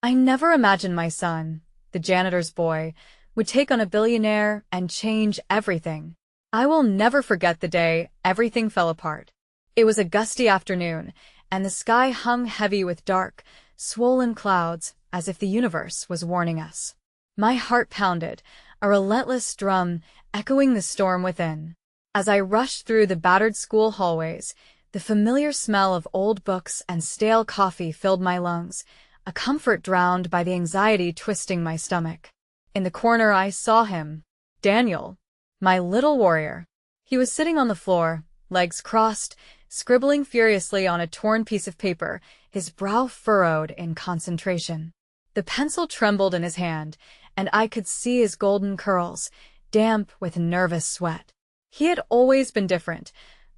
I never imagined my son, the janitor's boy, would take on a billionaire and change everything. I will never forget the day everything fell apart. It was a gusty afternoon, and the sky hung heavy with dark, swollen clouds, as if the universe was warning us. My heart pounded, a relentless drum echoing the storm within. As I rushed through the battered school hallways, the familiar smell of old books and stale coffee filled my lungs, a comfort drowned by the anxiety twisting my stomach. In the corner I saw him, Daniel, my little warrior. He was sitting on the floor, legs crossed, scribbling furiously on a torn piece of paper, his brow furrowed in concentration. The pencil trembled in his hand, and I could see his golden curls, damp with nervous sweat. He had always been different,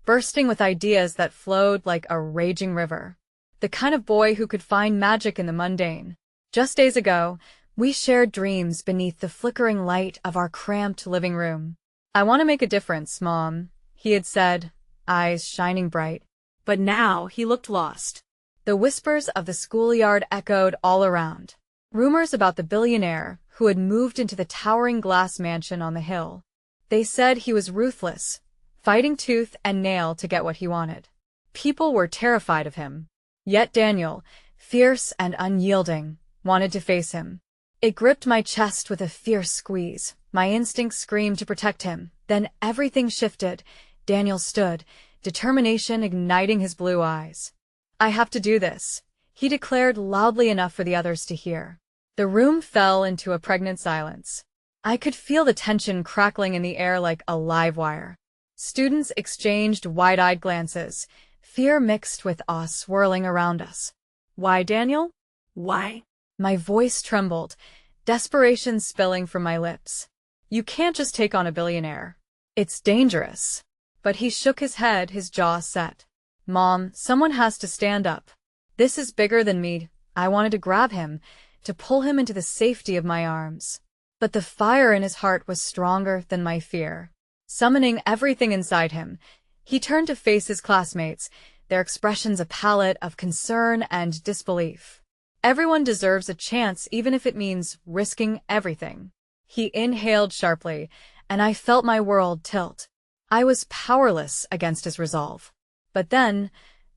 bursting with ideas that flowed like a raging river. The kind of boy who could find magic in the mundane. Just days ago, we shared dreams beneath the flickering light of our cramped living room. "I want to make a difference, Mom," he had said, eyes shining bright. But now he looked lost. The whispers of the schoolyard echoed all around. Rumors about the billionaire who had moved into the towering glass mansion on the hill. They said he was ruthless, fighting tooth and nail to get what he wanted. People were terrified of him. Yet Daniel, fierce and unyielding, wanted to face him. It gripped my chest with a fierce squeeze. My instincts screamed to protect him. Then everything shifted. Daniel stood, determination igniting his blue eyes. "I have to do this," he declared loudly enough for the others to hear. The room fell into a pregnant silence. I could feel the tension crackling in the air like a live wire. Students exchanged wide-eyed glances, fear mixed with awe swirling around us. "Why, Daniel? Why?" My voice trembled, desperation spilling from my lips. "You can't just take on a billionaire. It's dangerous." But he shook his head, his jaw set. "Mom, someone has to stand up. This is bigger than me." I wanted to grab him, to pull him into the safety of my arms. But the fire in his heart was stronger than my fear. Summoning everything inside him, he turned to face his classmates, their expressions a palette of concern and disbelief. "Everyone deserves a chance, even if it means risking everything." He inhaled sharply, and I felt my world tilt. I was powerless against his resolve. But then,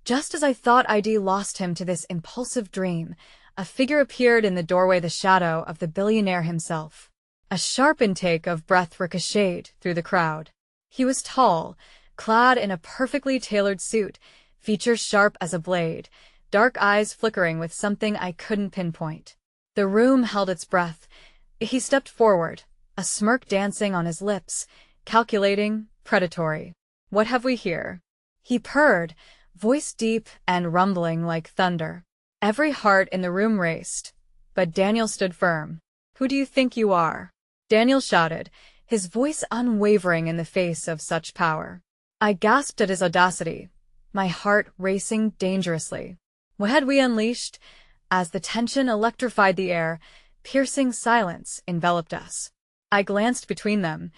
just as I thought I'd lost him to this impulsive dream, a figure appeared in the doorway, the shadow of the billionaire himself. A sharp intake of breath ricocheted through the crowd. He was tall, clad in a perfectly tailored suit, features sharp as a blade, dark eyes flickering with something I couldn't pinpoint. The room held its breath. He stepped forward, a smirk dancing on his lips, calculating, predatory. "What have we here?" He purred, voice deep and rumbling like thunder. Every heart in the room raced, but Daniel stood firm. "Who do you think you are?" Daniel shouted, his voice unwavering in the face of such power. I gasped at his audacity, my heart racing dangerously. What had we unleashed? As the tension electrified the air, piercing silence enveloped us. I glanced between them,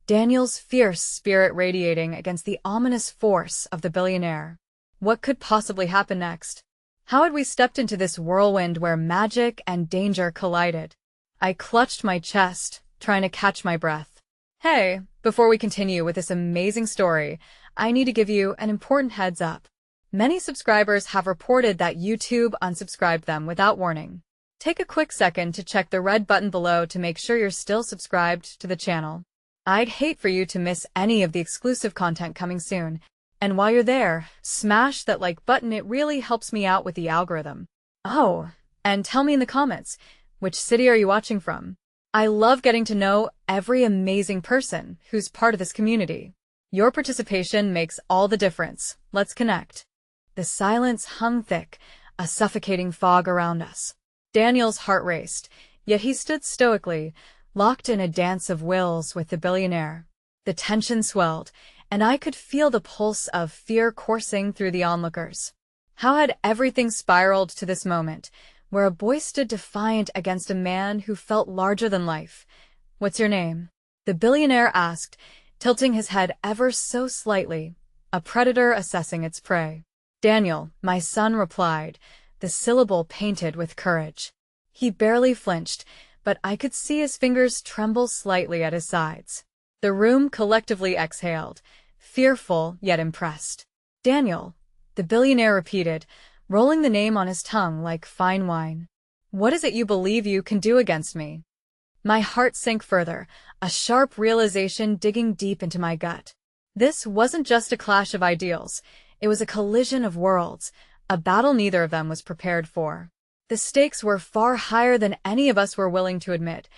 Daniel's fierce spirit radiating against the ominous force of the billionaire. What could possibly happen next? How had we stepped into this whirlwind where magic and danger collided? I clutched my chest, trying to catch my breath. Hey, before we continue with this amazing story, I need to give you an important heads up. Many subscribers have reported that YouTube unsubscribed them without warning. Take a quick second to check the red button below to make sure you're still subscribed to the channel. I'd hate for you to miss any of the exclusive content coming soon. And while you're there, smash that like button, it really helps me out with the algorithm. Oh, and tell me in the comments, which city are you watching from? I love getting to know every amazing person who's part of this community. Your participation makes all the difference. Let's connect. The silence hung thick, a suffocating fog around us. Daniel's heart raced, yet he stood stoically, locked in a dance of wills with the billionaire. The tension swelled, and I could feel the pulse of fear coursing through the onlookers. How had everything spiraled to this moment, where a boy stood defiant against a man who felt larger than life? "What's your name?" the billionaire asked, tilting his head ever so slightly, a predator assessing its prey. "Daniel, my son," replied, the syllable painted with courage. He barely flinched, but I could see his fingers tremble slightly at his sides. The room collectively exhaled, fearful yet impressed. Daniel, the billionaire repeated, rolling the name on his tongue like fine wine. What is it you believe you can do against me? My heart sank further, a sharp realization digging deep into my gut. This wasn't just a clash of ideals, it was a collision of worlds, a battle neither of them was prepared for. The stakes were far higher than any of us were willing to admit.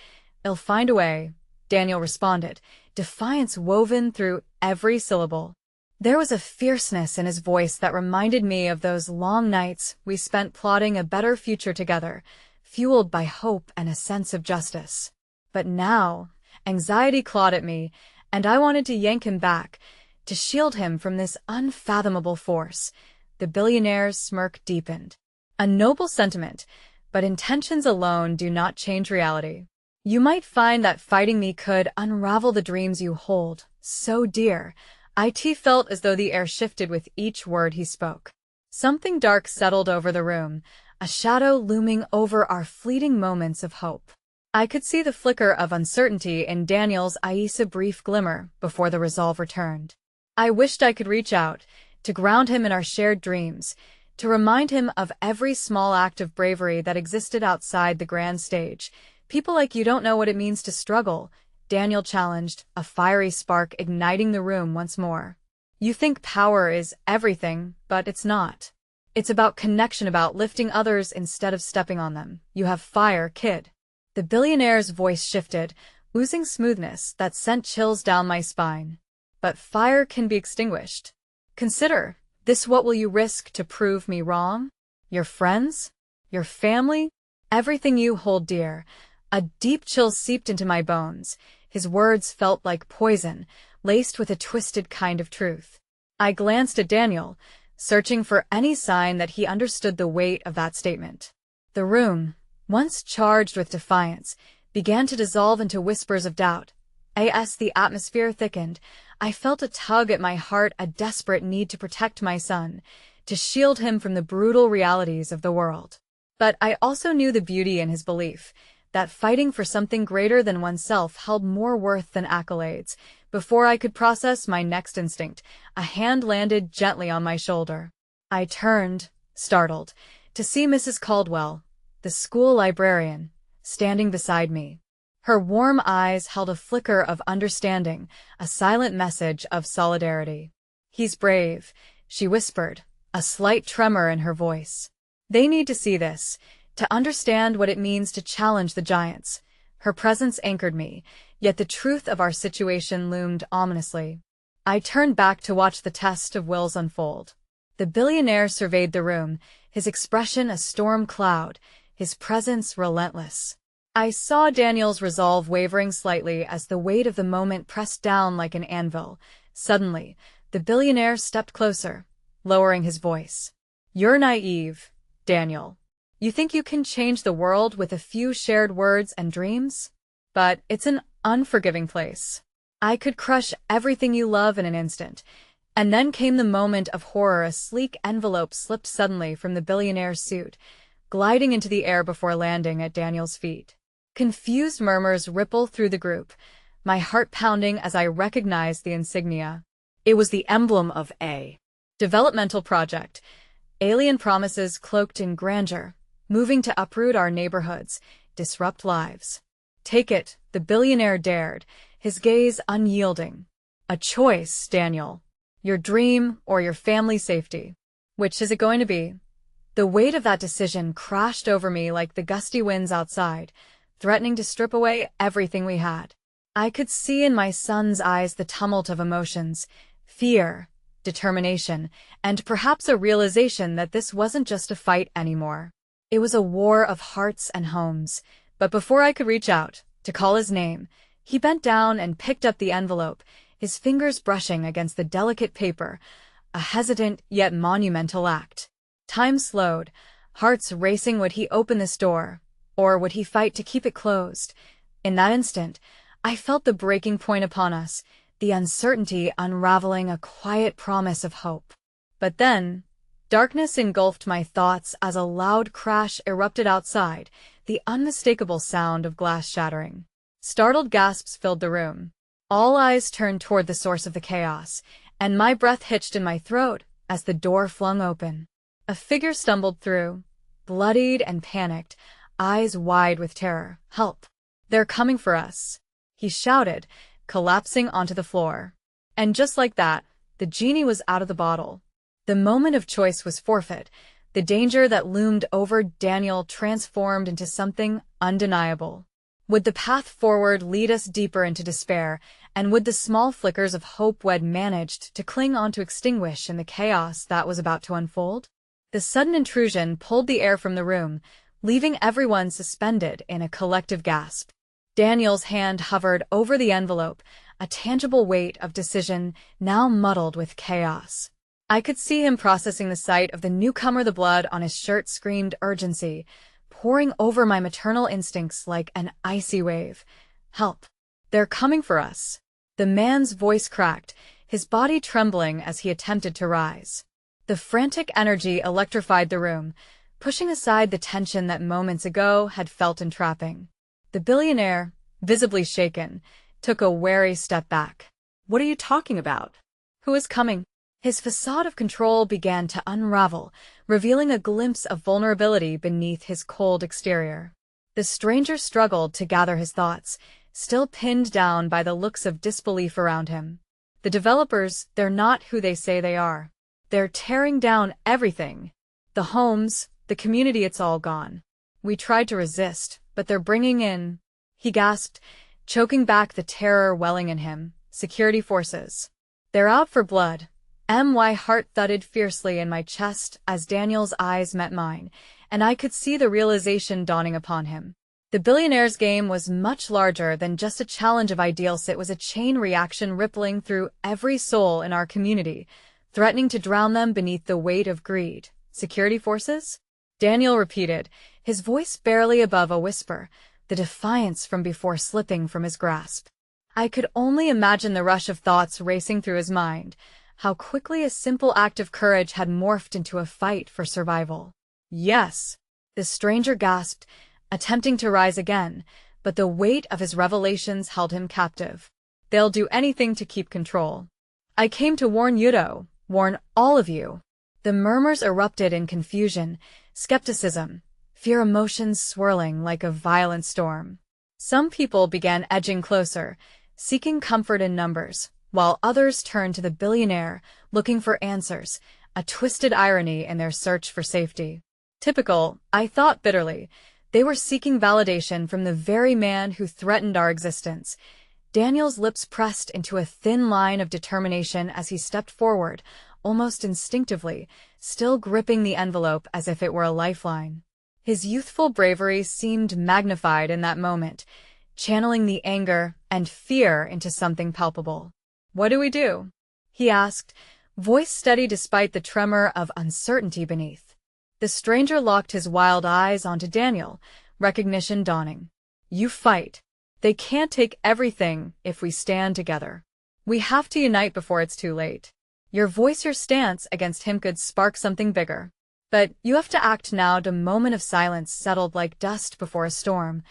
"I'll find a way," Daniel responded, defiance woven through every syllable. There was a fierceness in his voice that reminded me of those long nights we spent plotting a better future together, fueled by hope and a sense of justice. But now, anxiety clawed at me, and I wanted to yank him back, to shield him from this unfathomable force. The billionaire's smirk deepened. A noble sentiment, but intentions alone do not change reality. You might find that fighting me could unravel the dreams you hold so dear. It felt as though the air shifted with each word he spoke. Something dark settled over the room, a shadow looming over our fleeting moments of hope. I could see the flicker of uncertainty in Daniel's eyes, a brief glimmer before the resolve returned. I wished I could reach out, to ground him in our shared dreams, to remind him of every small act of bravery that existed outside the grand stage. "People like you don't know what it means to struggle," Daniel challenged, a fiery spark igniting the room once more. "You think power is everything, but it's not. It's about connection, about lifting others instead of stepping on them. You have fire, kid." The billionaire's voice shifted, oozing smoothness that sent chills down my spine. "But fire can be extinguished. Consider this: what will you risk to prove me wrong? Your friends? Your family? Everything you hold dear." A deep chill seeped into my bones. His words felt like poison, laced with a twisted kind of truth. I glanced at Daniel, searching for any sign that he understood the weight of that statement. The room, once charged with defiance, began to dissolve into whispers of doubt. As the atmosphere thickened, I felt a tug at my heart, a desperate need to protect my son, to shield him from the brutal realities of the world. But I also knew the beauty in his belief, that fighting for something greater than oneself held more worth than accolades. Before I could process my next instinct, a hand landed gently on my shoulder. I turned, startled, to see Mrs. Caldwell, the school librarian, standing beside me. Her warm eyes held a flicker of understanding, a silent message of solidarity. "He's brave," she whispered, a slight tremor in her voice. "They need to see this, to understand what it means to challenge the giants." Her presence anchored me, yet the truth of our situation loomed ominously. I turned back to watch the test of wills unfold. The billionaire surveyed the room, his expression a storm cloud, his presence relentless. I saw Daniel's resolve wavering slightly as the weight of the moment pressed down like an anvil. Suddenly, the billionaire stepped closer, lowering his voice. "You're naive, Daniel. You think you can change the world with a few shared words and dreams? But it's an unforgiving place. I could crush everything you love in an instant." And then came the moment of horror. A sleek envelope slipped suddenly from the billionaire's suit, gliding into the air before landing at Daniel's feet. Confused murmurs rippled through the group, my heart pounding as I recognized the insignia. It was the emblem of a developmental project, alien promises cloaked in grandeur, moving to uproot our neighborhoods, disrupt lives. "Take it," the billionaire dared, his gaze unyielding. "A choice, Daniel. Your dream or your family's safety. Which is it going to be?" The weight of that decision crashed over me like the gusty winds outside, threatening to strip away everything we had. I could see in my son's eyes the tumult of emotions, fear, determination, and perhaps a realization that this wasn't just a fight anymore. It was a war of hearts and homes. But before I could reach out, to call his name, he bent down and picked up the envelope, his fingers brushing against the delicate paper, a hesitant yet monumental act. Time slowed, hearts racing. Would he open this door, or would he fight to keep it closed? In that instant, I felt the breaking point upon us, the uncertainty unraveling, a quiet promise of hope. But then, darkness engulfed my thoughts as a loud crash erupted outside, the unmistakable sound of glass shattering. Startled gasps filled the room. All eyes turned toward the source of the chaos, and my breath hitched in my throat as the door flung open. A figure stumbled through, bloodied and panicked, eyes wide with terror. "Help! They're coming for us!" he shouted, collapsing onto the floor. And just like that, the genie was out of the bottle. The moment of choice was forfeit. The danger that loomed over Daniel transformed into something undeniable. Would the path forward lead us deeper into despair, and would the small flickers of hope we'd managed to cling on to extinguish in the chaos that was about to unfold? The sudden intrusion pulled the air from the room, leaving everyone suspended in a collective gasp. Daniel's hand hovered over the envelope, a tangible weight of decision now muddled with chaos. I could see him processing the sight of the newcomer. The blood on his shirt screamed urgency, pouring over my maternal instincts like an icy wave. "Help! They're coming for us!" The man's voice cracked, his body trembling as he attempted to rise. The frantic energy electrified the room, pushing aside the tension that moments ago had felt entrapping. The billionaire, visibly shaken, took a wary step back. "What are you talking about? Who is coming?" His facade of control began to unravel, revealing a glimpse of vulnerability beneath his cold exterior. The stranger struggled to gather his thoughts, still pinned down by the looks of disbelief around him. "The developers, they're not who they say they are. They're tearing down everything. The homes, the community, it's all gone. We tried to resist, but they're bringing in," he gasped, choking back the terror welling in him, "security forces. They're out for blood." My heart thudded fiercely in my chest as Daniel's eyes met mine, and I could see the realization dawning upon him. The billionaire's game was much larger than just a challenge of ideals. It was a chain reaction rippling through every soul in our community, threatening to drown them beneath the weight of greed. "Security forces?" Daniel repeated, his voice barely above a whisper, the defiance from before slipping from his grasp. I could only imagine the rush of thoughts racing through his mind, how quickly a simple act of courage had morphed into a fight for survival. "Yes," the stranger gasped, attempting to rise again, but the weight of his revelations held him captive. "They'll do anything to keep control. I came to warn Yudo, warn all of you." The murmurs erupted in confusion, skepticism, fear, emotions swirling like a violent storm. Some people began edging closer, seeking comfort in numbers, while others turned to the billionaire, looking for answers, a twisted irony in their search for safety. Typical, I thought bitterly. They were seeking validation from the very man who threatened our existence. Daniel's lips pressed into a thin line of determination as he stepped forward, almost instinctively, still gripping the envelope as if it were a lifeline. His youthful bravery seemed magnified in that moment, channeling the anger and fear into something palpable. "What do we do?" he asked, voice steady despite the tremor of uncertainty beneath. The stranger locked his wild eyes onto Daniel, recognition dawning. "You fight. They can't take everything if we stand together. We have to unite before it's too late. Your voice, your stance against him could spark something bigger. But you have to act now." The moment of silence settled like dust before a storm,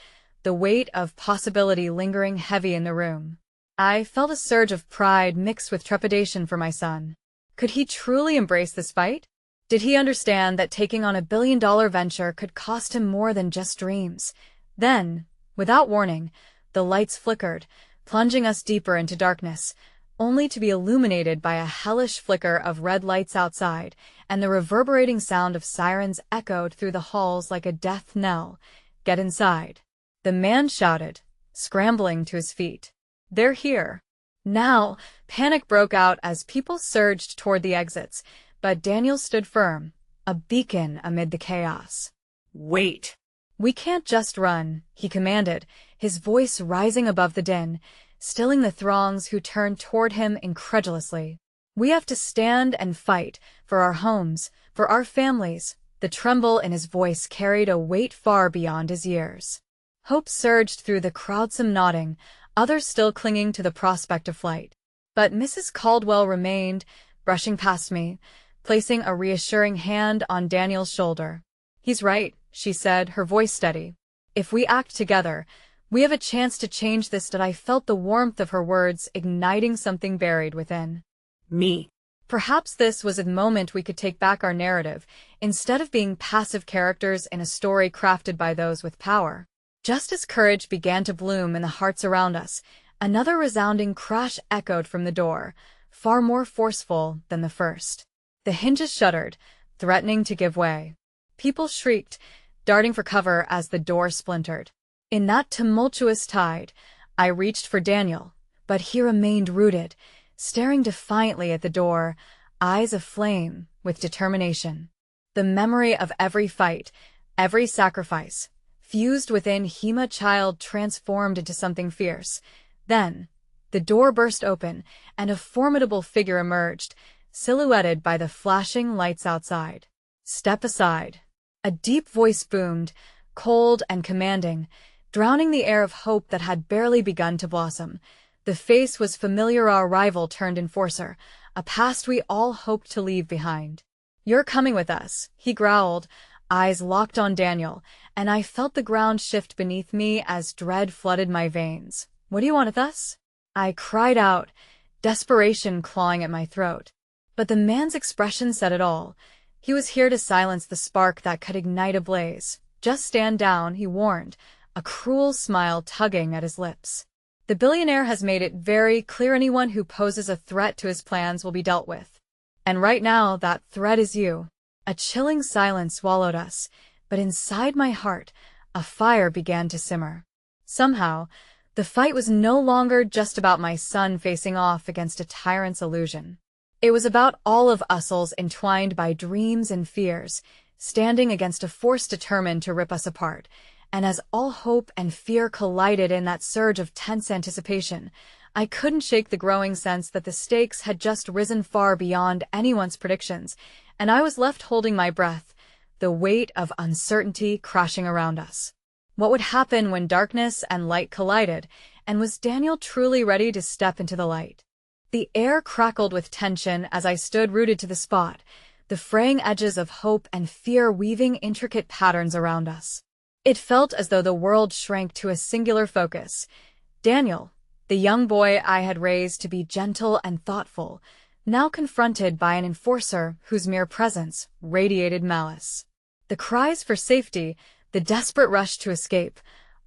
the weight of possibility lingering heavy in the room. I felt a surge of pride mixed with trepidation for my son. Could he truly embrace this fight? Did he understand that taking on a billion-dollar venture could cost him more than just dreams? Then, without warning, the lights flickered, plunging us deeper into darkness, only to be illuminated by a hellish flicker of red lights outside, and the reverberating sound of sirens echoed through the halls like a death knell. "Get inside," the man shouted, scrambling to his feet. "They're here." Now, panic broke out as people surged toward the exits, but Daniel stood firm, a beacon amid the chaos. "Wait. We can't just run," he commanded, his voice rising above the din, stilling the throngs who turned toward him incredulously. "We have to stand and fight for our homes, for our families." The tremble in his voice carried a weight far beyond his years. Hope surged through the crowdsome nodding, others still clinging to the prospect of flight. But Mrs. Caldwell remained, brushing past me, placing a reassuring hand on Daniel's shoulder. "He's right," she said, her voice steady. If we act together, we have a chance to change this. That I felt the warmth of her words igniting something buried within Me. Perhaps this was a moment we could take back our narrative, instead of being passive characters in a story crafted by those with power. Just as courage began to bloom in the hearts around us, another resounding crash echoed from the door, far more forceful than the first. The hinges shuddered, threatening to give way. People shrieked, darting for cover as the door splintered. In that tumultuous tide, I reached for Daniel, but he remained rooted, staring defiantly at the door, eyes aflame with determination. The memory of every fight, every sacrifice, fused within him. A child transformed into something fierce. Then, the door burst open, and a formidable figure emerged, silhouetted by the flashing lights outside. "Step aside." A deep voice boomed, cold and commanding, drowning the air of hope that had barely begun to blossom. The face was familiar, our rival turned enforcer, a past we all hoped to leave behind. "You're coming with us," he growled, eyes locked on Daniel, and I felt the ground shift beneath me as dread flooded my veins. "What do you want with us?" I cried out, desperation clawing at my throat. But the man's expression said it all. He was here to silence the spark that could ignite a blaze. "Just stand down," he warned, a cruel smile tugging at his lips. "The billionaire has made it very clear anyone who poses a threat to his plans will be dealt with. And right now, that threat is you." A chilling silence swallowed us, but inside my heart, a fire began to simmer. Somehow, the fight was no longer just about my son facing off against a tyrant's illusion. It was about all of us entwined by dreams and fears, standing against a force determined to rip us apart. And as all hope and fear collided in that surge of tense anticipation, I couldn't shake the growing sense that the stakes had just risen far beyond anyone's predictions, and I was left holding my breath, the weight of uncertainty crashing around us. What would happen when darkness and light collided, and was Daniel truly ready to step into the light? The air crackled with tension as I stood rooted to the spot, the fraying edges of hope and fear weaving intricate patterns around us. It felt as though the world shrank to a singular focus. Daniel, the young boy I had raised to be gentle and thoughtful, now confronted by an enforcer whose mere presence radiated malice. The cries for safety, the desperate rush to escape,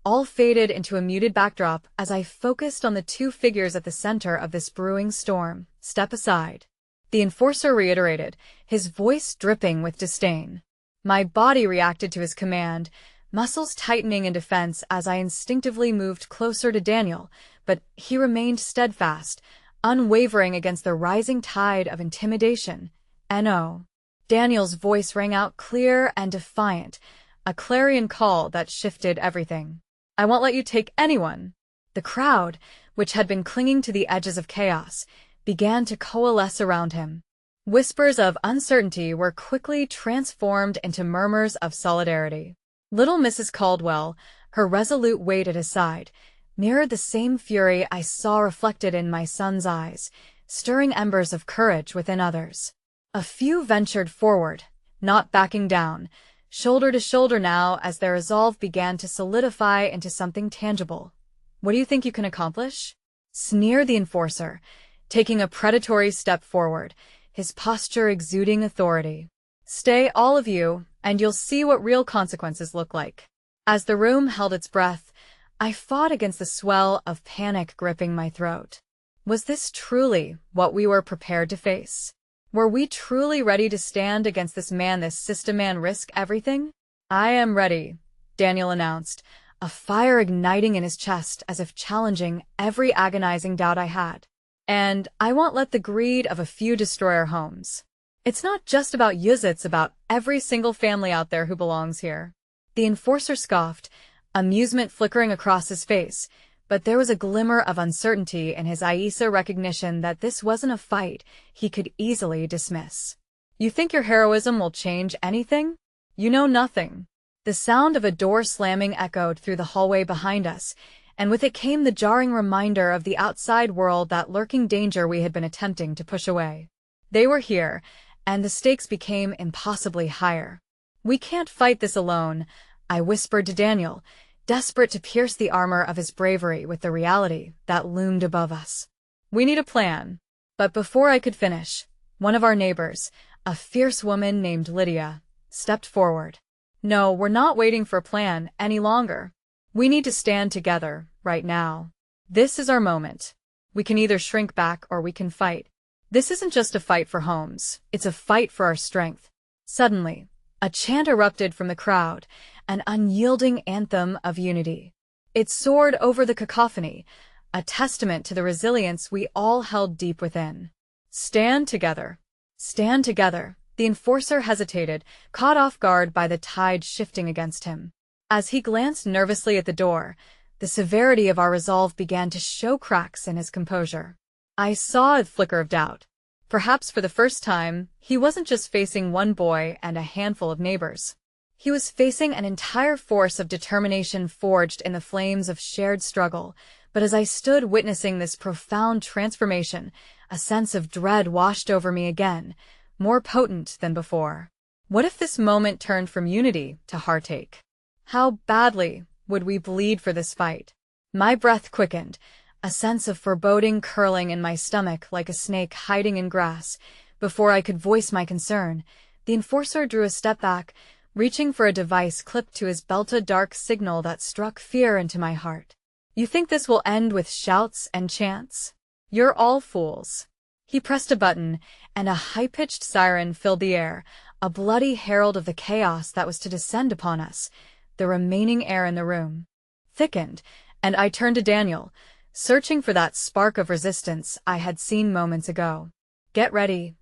all faded into a muted backdrop as I focused on the two figures at the center of this brewing storm. "Step aside," the enforcer reiterated, his voice dripping with disdain. My body reacted to his command, muscles tightening in defense as I instinctively moved closer to Daniel, but he remained steadfast, unwavering against the rising tide of intimidation. "No." Daniel's voice rang out clear and defiant, a clarion call that shifted everything. "I won't let you take anyone." The crowd, which had been clinging to the edges of chaos, began to coalesce around him. Whispers of uncertainty were quickly transformed into murmurs of solidarity. Little Mrs. Caldwell, her resolute weight at his side, mirrored the same fury I saw reflected in my son's eyes, stirring embers of courage within others. A few ventured forward, not backing down, shoulder to shoulder now as their resolve began to solidify into something tangible. "What do you think you can accomplish?" sneered the enforcer, taking a predatory step forward, his posture exuding authority. "Stay, all of you, and you'll see what real consequences look like." As the room held its breath, I fought against the swell of panic gripping my throat. Was this truly what we were prepared to face? Were we truly ready to stand against this man, this system and risk everything? "I am ready," Daniel announced, a fire igniting in his chest as if challenging every agonizing doubt I had. "And I won't let the greed of a few destroy our homes. It's not just about yous, it's about every single family out there who belongs here." The enforcer scoffed, amusement flickering across his face, but there was a glimmer of uncertainty in his Aisa, recognition that this wasn't a fight he could easily dismiss. "You think your heroism will change anything? You know nothing." The sound of a door slamming echoed through the hallway behind us, and with it came the jarring reminder of the outside world, that lurking danger we had been attempting to push away. They were here, and the stakes became impossibly higher. "We can't fight this alone," I whispered to Daniel, desperate to pierce the armor of his bravery with the reality that loomed above us. We need a plan. But before I could finish, one of our neighbors, a fierce woman named Lydia, stepped forward. No, we're not waiting for a plan any longer. We need to stand together, right now. This is our moment. We can either shrink back or we can fight. This isn't just a fight for homes, it's a fight for our strength. Suddenly, a chant erupted from the crowd, an unyielding anthem of unity. It soared over the cacophony, a testament to the resilience we all held deep within. Stand together. Stand together. The enforcer hesitated, caught off guard by the tide shifting against him. As he glanced nervously at the door, the severity of our resolve began to show cracks in his composure. I saw a flicker of doubt. Perhaps for the first time, he wasn't just facing one boy and a handful of neighbors. He was facing an entire force of determination forged in the flames of shared struggle. But as I stood witnessing this profound transformation, a sense of dread washed over me again, more potent than before. What if this moment turned from unity to heartache? How badly would we bleed for this fight? My breath quickened, a sense of foreboding curling in my stomach like a snake hiding in grass. Before I could voice my concern, the enforcer drew a step back, reaching for a device clipped to his belt, a dark signal that struck fear into my heart. You think this will end with shouts and chants? You're all fools. He pressed a button, and a high-pitched siren filled the air, a bloody herald of the chaos that was to descend upon us. The remaining air in the room thickened, and I turned to Daniel, searching for that spark of resistance I had seen moments ago. Get ready,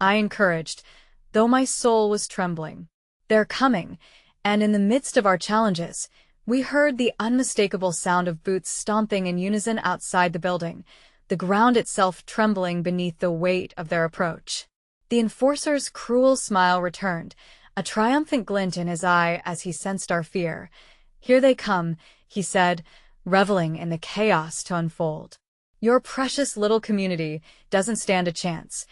I encouraged, though my soul was trembling. They're coming, and in the midst of our challenges, we heard the unmistakable sound of boots stomping in unison outside the building, the ground itself trembling beneath the weight of their approach. The enforcer's cruel smile returned, a triumphant glint in his eye as he sensed our fear. Here they come, he said, reveling in the chaos to unfold. Your precious little community doesn't stand a chance.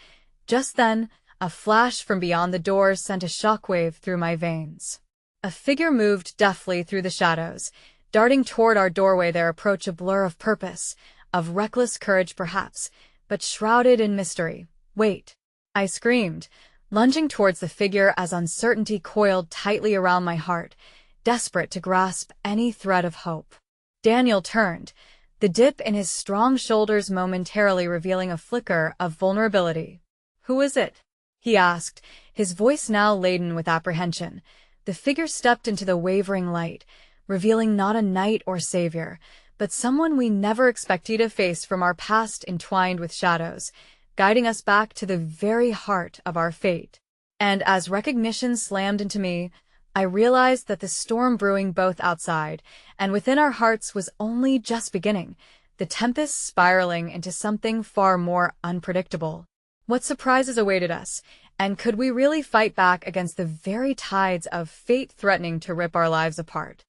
Just then, a flash from beyond the doors sent a shockwave through my veins. A figure moved deftly through the shadows, darting toward our doorway, their approach a blur of purpose, of reckless courage perhaps, but shrouded in mystery. Wait! I screamed, lunging towards the figure as uncertainty coiled tightly around my heart, desperate to grasp any thread of hope. Daniel turned, the dip in his strong shoulders momentarily revealing a flicker of vulnerability. Who is it? He asked, his voice now laden with apprehension. The figure stepped into the wavering light, revealing not a knight or savior, but someone we never expected to face from our past entwined with shadows, guiding us back to the very heart of our fate. And as recognition slammed into me, I realized that the storm brewing both outside and within our hearts was only just beginning, the tempest spiraling into something far more unpredictable. What surprises awaited us, and could we really fight back against the very tides of fate threatening to rip our lives apart?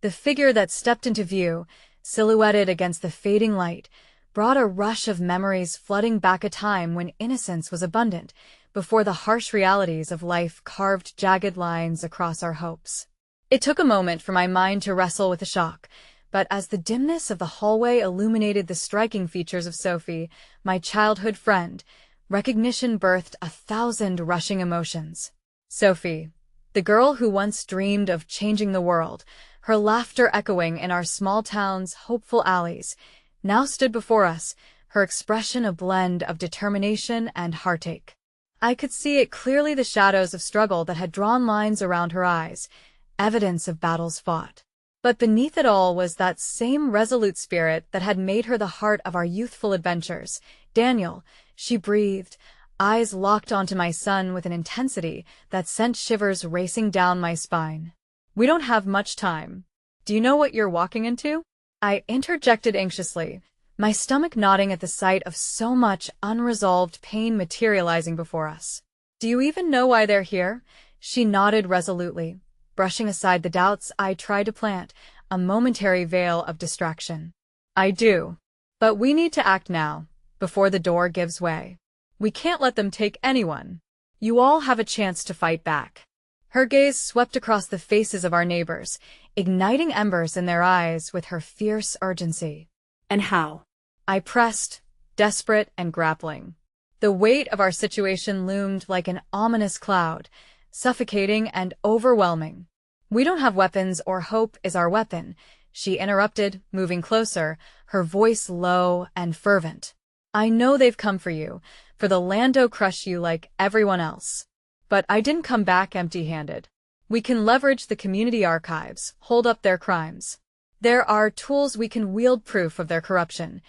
The figure that stepped into view, silhouetted against the fading light, brought a rush of memories flooding back, a time when innocence was abundant, before the harsh realities of life carved jagged lines across our hopes. It took a moment for my mind to wrestle with the shock, but as the dimness of the hallway illuminated the striking features of Sophie, my childhood friend, recognition birthed 1,000 rushing emotions. Sophie, the girl who once dreamed of changing the world, her laughter echoing in our small town's hopeful alleys, now stood before us, her expression a blend of determination and heartache. I could see it clearly, the shadows of struggle that had drawn lines around her eyes, evidence of battles fought. But beneath it all was that same resolute spirit that had made her the heart of our youthful adventures. Daniel, she breathed, eyes locked onto my son with an intensity that sent shivers racing down my spine. We don't have much time. Do you know what you're walking into? I interjected anxiously, my stomach knotting at the sight of so much unresolved pain materializing before us. Do you even know why they're here? She nodded resolutely, brushing aside the doubts I tried to plant, a momentary veil of distraction. I do. But we need to act now, before the door gives way. We can't let them take anyone. You all have a chance to fight back. Her gaze swept across the faces of our neighbors, igniting embers in their eyes with her fierce urgency. And how? I pressed, desperate and grappling. The weight of our situation loomed like an ominous cloud, suffocating and overwhelming. "We don't have weapons, or hope is our weapon," she interrupted, moving closer, her voice low and fervent. "I know they've come for you, for the Lando crush you like everyone else. But I didn't come back empty-handed. We can leverage the community archives, hold up their crimes. There are tools we can wield proof of their corruption."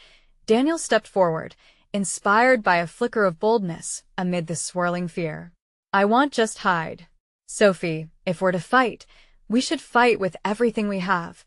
Daniel stepped forward, inspired by a flicker of boldness amid the swirling fear. "I won't just hide. Sophie, if we're to fight, we should fight with everything we have."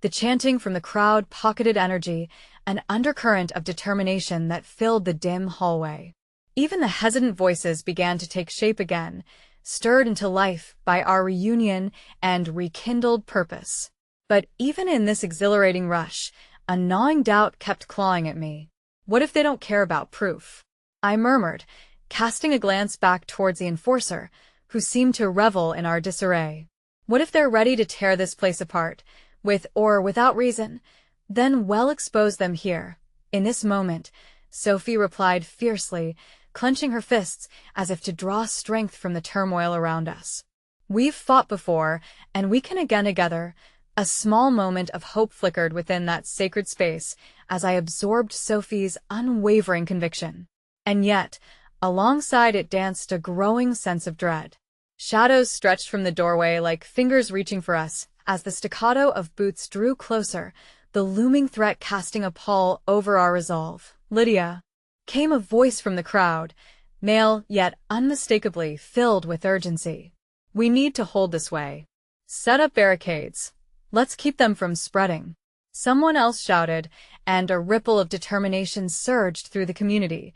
The chanting from the crowd pocketed energy, an undercurrent of determination that filled the dim hallway. Even the hesitant voices began to take shape again, stirred into life by our reunion and rekindled purpose. But even in this exhilarating rush, a gnawing doubt kept clawing at me. What if they don't care about proof? I murmured, casting a glance back towards the enforcer, who seemed to revel in our disarray. What if they're ready to tear this place apart, with or without reason? Then we'll expose them here. In this moment, Sophie replied fiercely, clenching her fists as if to draw strength from the turmoil around us. "We've fought before, and we can again together." A small moment of hope flickered within that sacred space as I absorbed Sophie's unwavering conviction. And yet, alongside it danced a growing sense of dread. Shadows stretched from the doorway like fingers reaching for us as the staccato of boots drew closer, the looming threat casting a pall over our resolve. "Lydia!" came a voice from the crowd, male yet unmistakably filled with urgency. "We need to hold this way. Set up barricades. Let's keep them from spreading." Someone else shouted, and a ripple of determination surged through the community.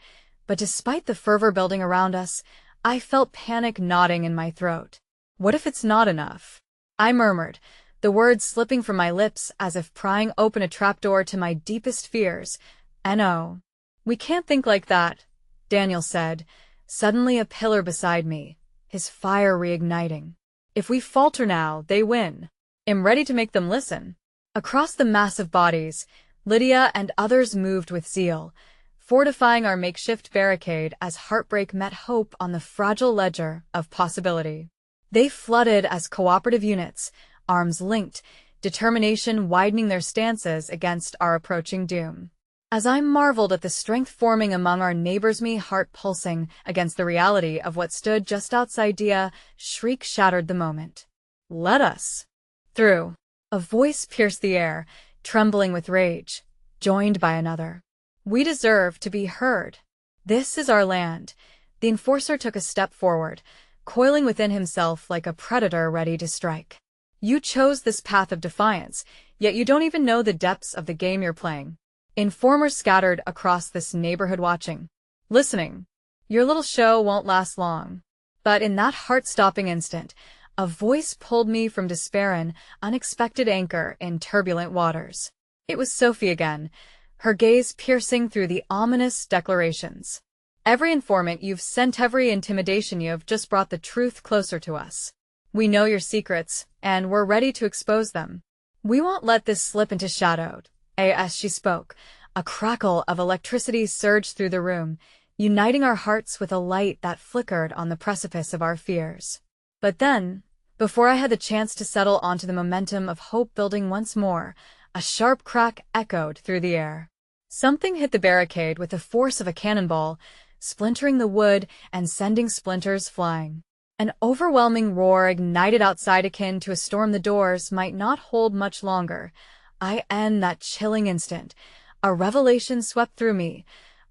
But despite the fervor building around us, I felt panic gnawing in my throat. "What if it's not enough?" I murmured, the words slipping from my lips as if prying open a trapdoor to my deepest fears. "No. We can't think like that," Daniel said, suddenly a pillar beside me, his fire reigniting. "If we falter now, they win. I'm ready to make them listen." Across the massive bodies, Lydia and others moved with zeal, fortifying our makeshift barricade as heartbreak met hope on the fragile ledger of possibility. They flooded as cooperative units, arms linked, determination widening their stances against our approaching doom. As I marveled at the strength forming among our neighbors, my heart pulsing against the reality of what stood just outside, a shriek shattered the moment. "Let us through." A voice pierced the air, trembling with rage, joined by another. "We deserve to be heard. This is our land." The enforcer took a step forward, coiling within himself like a predator ready to strike. "You chose this path of defiance, yet you don't even know the depths of the game you're playing." Informers scattered across this neighborhood watching, listening. "Your little show won't last long." But in that heart-stopping instant, a voice pulled me from despair, an unexpected anchor in turbulent waters. It was Sophie again, her gaze piercing through the ominous declarations. "Every informant you've sent, every intimidation you've just brought the truth closer to us. We know your secrets, and we're ready to expose them. We won't let this slip into shadow." As she spoke, a crackle of electricity surged through the room, uniting our hearts with a light that flickered on the precipice of our fears. But then, before I had the chance to settle onto the momentum of hope building once more, a sharp crack echoed through the air. Something hit the barricade with the force of a cannonball, splintering the wood and sending splinters flying. An overwhelming roar ignited outside, akin to a storm the doors might not hold much longer. That chilling instant, a revelation swept through me,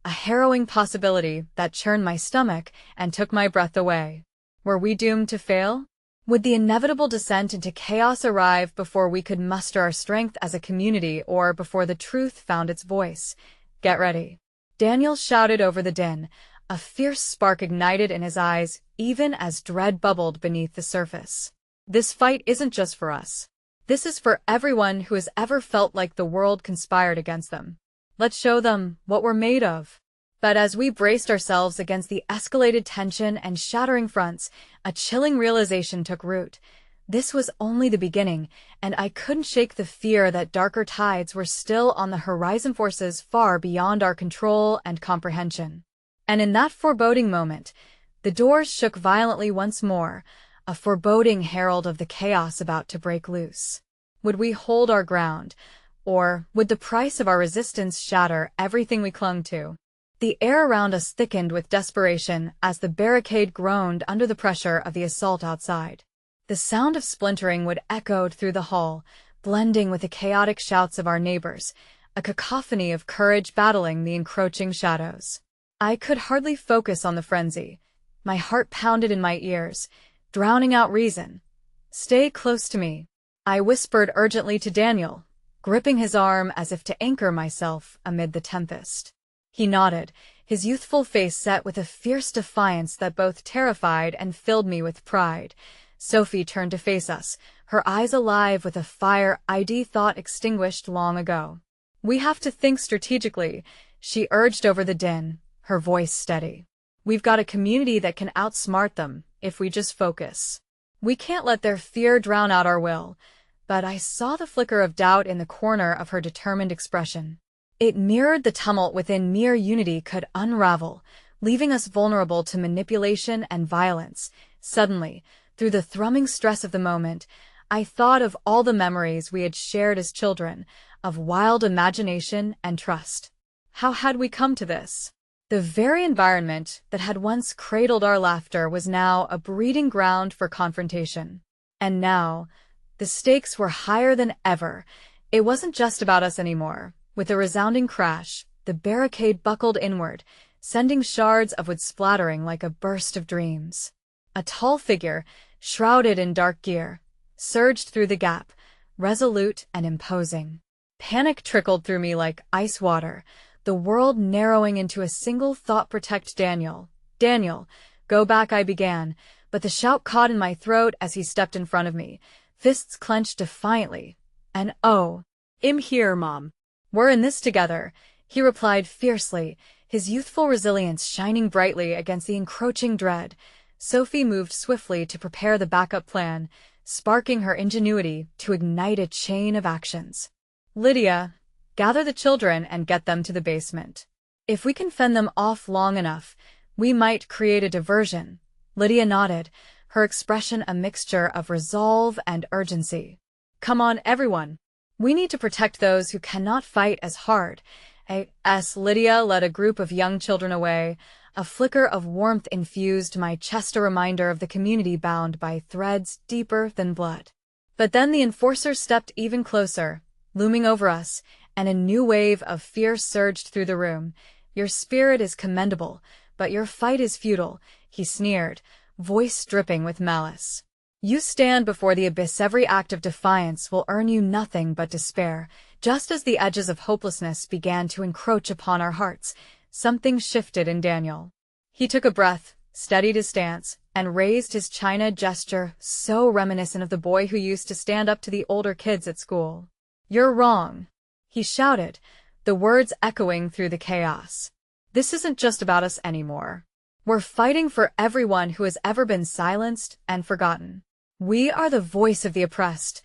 a harrowing possibility that churned my stomach and took my breath away. Were we doomed to fail? Would the inevitable descent into chaos arrive before we could muster our strength as a community, or before the truth found its voice? "Get ready," Daniel shouted over the din, a fierce spark ignited in his eyes even as dread bubbled beneath the surface. "This fight isn't just for us. This is for everyone who has ever felt like the world conspired against them. Let's show them what we're made of." But as we braced ourselves against the escalated tension and shattering fronts, a chilling realization took root. This was only the beginning, and I couldn't shake the fear that darker tides were still on the horizon, forces far beyond our control and comprehension. And in that foreboding moment, the doors shook violently once more, a foreboding herald of the chaos about to break loose. Would we hold our ground, or would the price of our resistance shatter everything we clung to? The air around us thickened with desperation as the barricade groaned under the pressure of the assault outside. The sound of splintering would echo through the hall, blending with the chaotic shouts of our neighbors, a cacophony of courage battling the encroaching shadows. I could hardly focus on the frenzy. My heart pounded in my ears, drowning out reason. "Stay close to me," I whispered urgently to Daniel, gripping his arm as if to anchor myself amid the tempest. He nodded, his youthful face set with a fierce defiance that both terrified and filled me with pride. Sophie turned to face us, her eyes alive with a fire I'd thought extinguished long ago. "We have to think strategically," she urged over the din, her voice steady. "We've got a community that can outsmart them, if we just focus. We can't let their fear drown out our will." But I saw the flicker of doubt in the corner of her determined expression. It mirrored the tumult within mere unity could unravel, leaving us vulnerable to manipulation and violence. Suddenly, through the thrumming stress of the moment, I thought of all the memories we had shared as children, of wild imagination and trust. How had we come to this? The very environment that had once cradled our laughter was now a breeding ground for confrontation. And now, the stakes were higher than ever. It wasn't just about us anymore. With a resounding crash, the barricade buckled inward, sending shards of wood splattering like a burst of dreams. A tall figure, shrouded in dark gear, surged through the gap, resolute and imposing. Panic trickled through me like ice water, the world narrowing into a single thought: protect Daniel. "Daniel, go back," I began, but the shout caught in my throat as he stepped in front of me, fists clenched defiantly. And "Oh, I'm here, Mom. We're in this together," he replied fiercely, his youthful resilience shining brightly against the encroaching dread. Sophie moved swiftly to prepare the backup plan, sparking her ingenuity to ignite a chain of actions. "Lydia, gather the children and get them to the basement. If we can fend them off long enough, we might create a diversion." Lydia nodded, her expression a mixture of resolve and urgency. "Come on, everyone. We need to protect those who cannot fight as hard as." Lydia led a group of young children away. A flicker of warmth infused my chest, a reminder of the community bound by threads deeper than blood. But then the enforcer stepped even closer, looming over us, and a new wave of fear surged through the room. "Your spirit is commendable, but your fight is futile," he sneered, voice dripping with malice. "You stand before the abyss. Every act of defiance will earn you nothing but despair." Just as the edges of hopelessness began to encroach upon our hearts, something shifted in Daniel. He took a breath, steadied his stance, and raised his china gesture, so reminiscent of the boy who used to stand up to the older kids at school. "You're wrong," he shouted, the words echoing through the chaos. "This isn't just about us anymore. We're fighting for everyone who has ever been silenced and forgotten. We are the voice of the oppressed."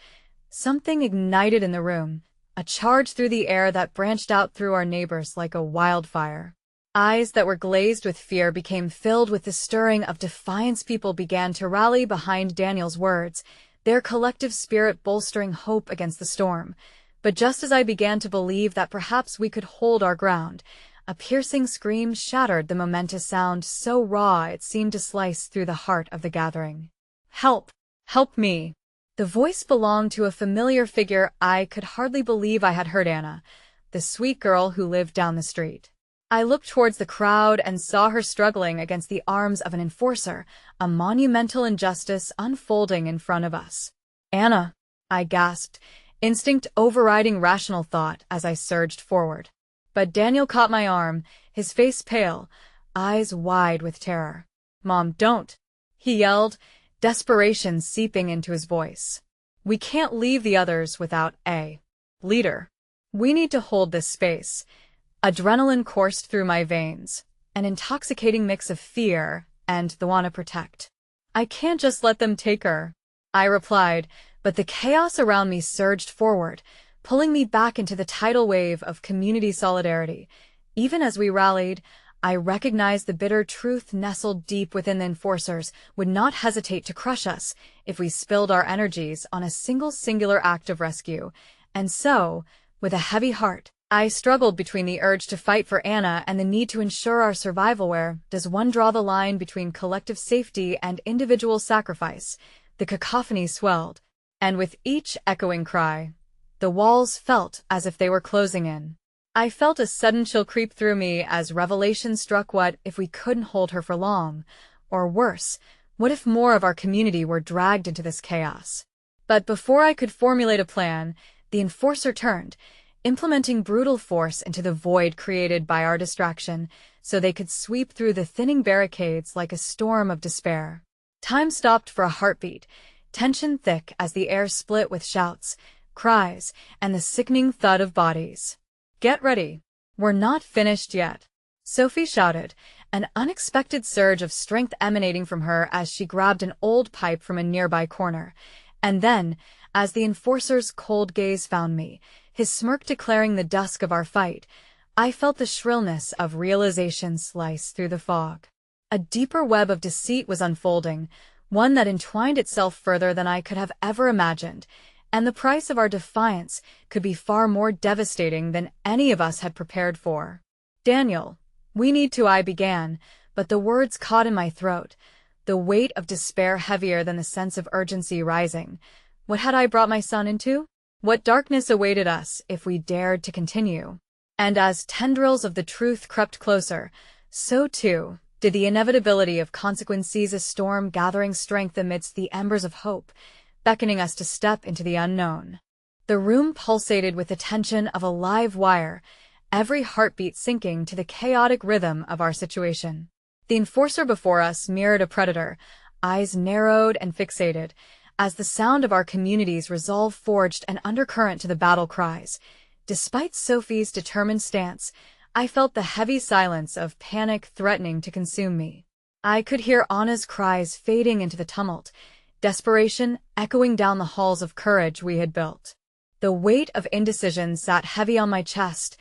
Something ignited in the room, a charge through the air that branched out through our neighbors like a wildfire. Eyes that were glazed with fear became filled with the stirring of defiance. People began to rally behind Daniel's words, their collective spirit bolstering hope against the storm. But just as I began to believe that perhaps we could hold our ground, a piercing scream shattered the momentous sound, so raw it seemed to slice through the heart of the gathering. "Help! Help me!" The voice belonged to a familiar figure. I could hardly believe I had heard Anna, the sweet girl who lived down the street. I looked towards the crowd and saw her struggling against the arms of an enforcer, a monumental injustice unfolding in front of us. "Anna," I gasped, instinct overriding rational thought as I surged forward. But Daniel caught my arm, his face pale, eyes wide with terror. "Mom, don't!" he yelled, desperation seeping into his voice. "We can't leave the others without a leader. We need to hold this space." Adrenaline coursed through my veins, an intoxicating mix of fear and the want to protect. "I can't just let them take her." I replied, but the chaos around me surged forward, pulling me back into the tidal wave of community solidarity. Even as we rallied, I recognized the bitter truth nestled deep within the enforcers would not hesitate to crush us if we spilled our energies on a singular act of rescue. And so, with a heavy heart, I struggled between the urge to fight for Anna and the need to ensure our survival. Where does one draw the line between collective safety and individual sacrifice? The cacophony swelled, and with each echoing cry, the walls felt as if they were closing in. I felt a sudden chill creep through me as revelation struck. What if we couldn't hold her for long? Or worse, what if more of our community were dragged into this chaos? But before I could formulate a plan, the enforcer turned, implementing brutal force into the void created by our distraction so they could sweep through the thinning barricades like a storm of despair. Time stopped for a heartbeat, tension thick as the air split with shouts, cries, and the sickening thud of bodies. "Get ready. We're not finished yet," Sophie shouted, an unexpected surge of strength emanating from her as she grabbed an old pipe from a nearby corner. And then, as the enforcer's cold gaze found me, his smirk declaring the dusk of our fight, I felt the shrillness of realization slice through the fog. A deeper web of deceit was unfolding, one that entwined itself further than I could have ever imagined, and the price of our defiance could be far more devastating than any of us had prepared for. "Daniel, we need to," I began, but the words caught in my throat, the weight of despair heavier than the sense of urgency rising. What had I brought my son into? What darkness awaited us if we dared to continue? And as tendrils of the truth crept closer, so too did the inevitability of consequence seize a storm gathering strength amidst the embers of hope, beckoning us to step into the unknown. The room pulsated with the tension of a live wire, every heartbeat syncing to the chaotic rhythm of our situation. The enforcer before us mirrored a predator, eyes narrowed and fixated, as the sound of our community's resolve forged an undercurrent to the battle cries. Despite Sophie's determined stance, I felt the heavy silence of panic threatening to consume me. I could hear Anna's cries fading into the tumult, desperation echoing down the halls of courage we had built. The weight of indecision sat heavy on my chest,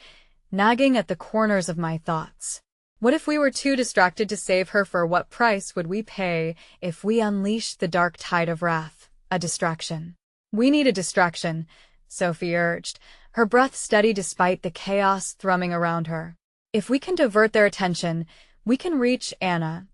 nagging at the corners of my thoughts. What if we were too distracted to save her? For what price would we pay if we unleashed the dark tide of wrath? A distraction. "We need a distraction," Sophie urged, her breath steady despite the chaos thrumming around her. "If we can divert their attention, we can reach Anna."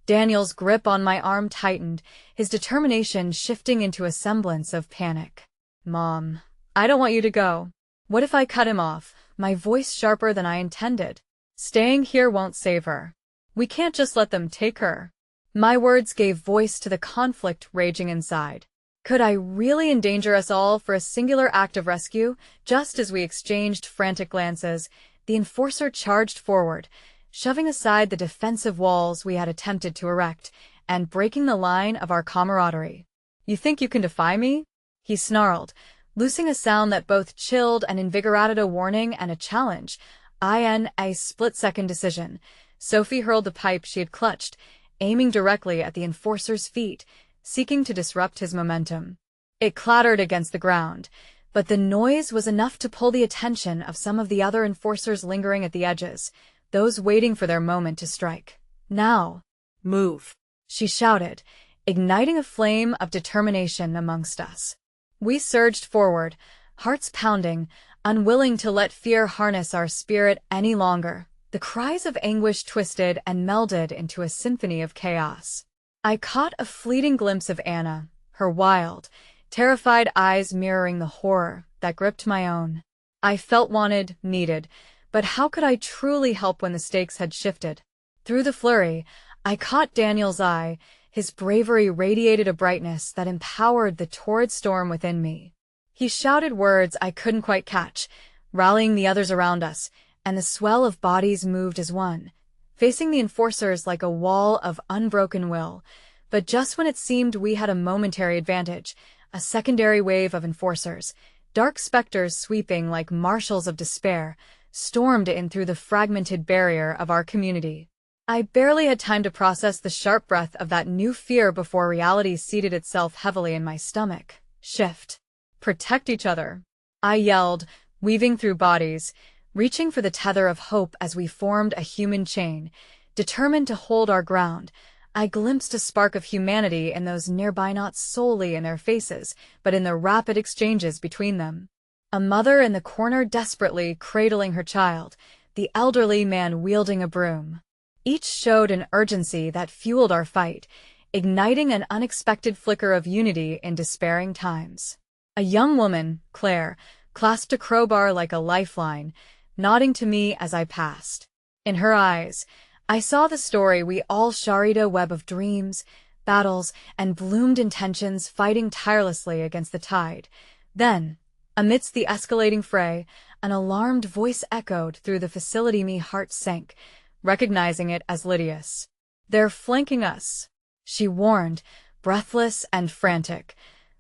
Daniel's grip on my arm tightened, his determination shifting into a semblance of panic. "Mom, I don't want you to go." What if I cut him off, my voice sharper than I intended? "Staying here won't save her. We can't just let them take her." My words gave voice to the conflict raging inside. Could I really endanger us all for a singular act of rescue? Just as we exchanged frantic glances, the enforcer charged forward, shoving aside the defensive walls we had attempted to erect, and breaking the line of our camaraderie. "You think you can defy me?" he snarled, loosing a sound that both chilled and invigorated, a warning and a challenge. In a split-second decision, Sophie hurled the pipe she had clutched, aiming directly at the enforcer's feet, seeking to disrupt his momentum. It clattered against the ground, but the noise was enough to pull the attention of some of the other enforcers lingering at the edges, those waiting for their moment to strike. "Now, move," she shouted, igniting a flame of determination amongst us. We surged forward, hearts pounding, unwilling to let fear harness our spirit any longer. The cries of anguish twisted and melded into a symphony of chaos. I caught a fleeting glimpse of Anna, her wild, terrified eyes mirroring the horror that gripped my own. I felt wanted, needed, but how could I truly help when the stakes had shifted? Through the flurry, I caught Daniel's eye. His bravery radiated a brightness that empowered the torrid storm within me. He shouted words I couldn't quite catch, rallying the others around us, and the swell of bodies moved as one, facing the enforcers like a wall of unbroken will. But just when it seemed we had a momentary advantage, a secondary wave of enforcers, dark specters sweeping like marshals of despair, stormed in through the fragmented barrier of our community. I barely had time to process the sharp breath of that new fear before reality seated itself heavily in my stomach. Shift. Protect each other. I yelled, weaving through bodies, reaching for the tether of hope as we formed a human chain. Determined to hold our ground, I glimpsed a spark of humanity in those nearby, not solely in their faces, but in the rapid exchanges between them. A mother in the corner desperately cradling her child, the elderly man wielding a broom. Each showed an urgency that fueled our fight, igniting an unexpected flicker of unity in despairing times. A young woman, Claire, clasped a crowbar like a lifeline, nodding to me as I passed. In her eyes, I saw the story we all shared, a web of dreams, battles, and bloomed intentions fighting tirelessly against the tide. Then, amidst the escalating fray, an alarmed voice echoed through the facility. My heart sank, recognizing it as Lydia's. "They're flanking us," she warned, breathless and frantic.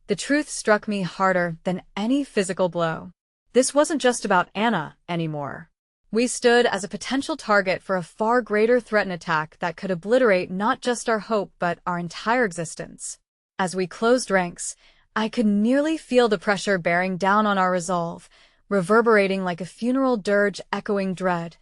The truth struck me harder than any physical blow. This wasn't just about Anna anymore. We stood as a potential target for a far greater threat and attack that could obliterate not just our hope but our entire existence. As we closed ranks, I could nearly feel the pressure bearing down on our resolve, reverberating like a funeral dirge echoing dread.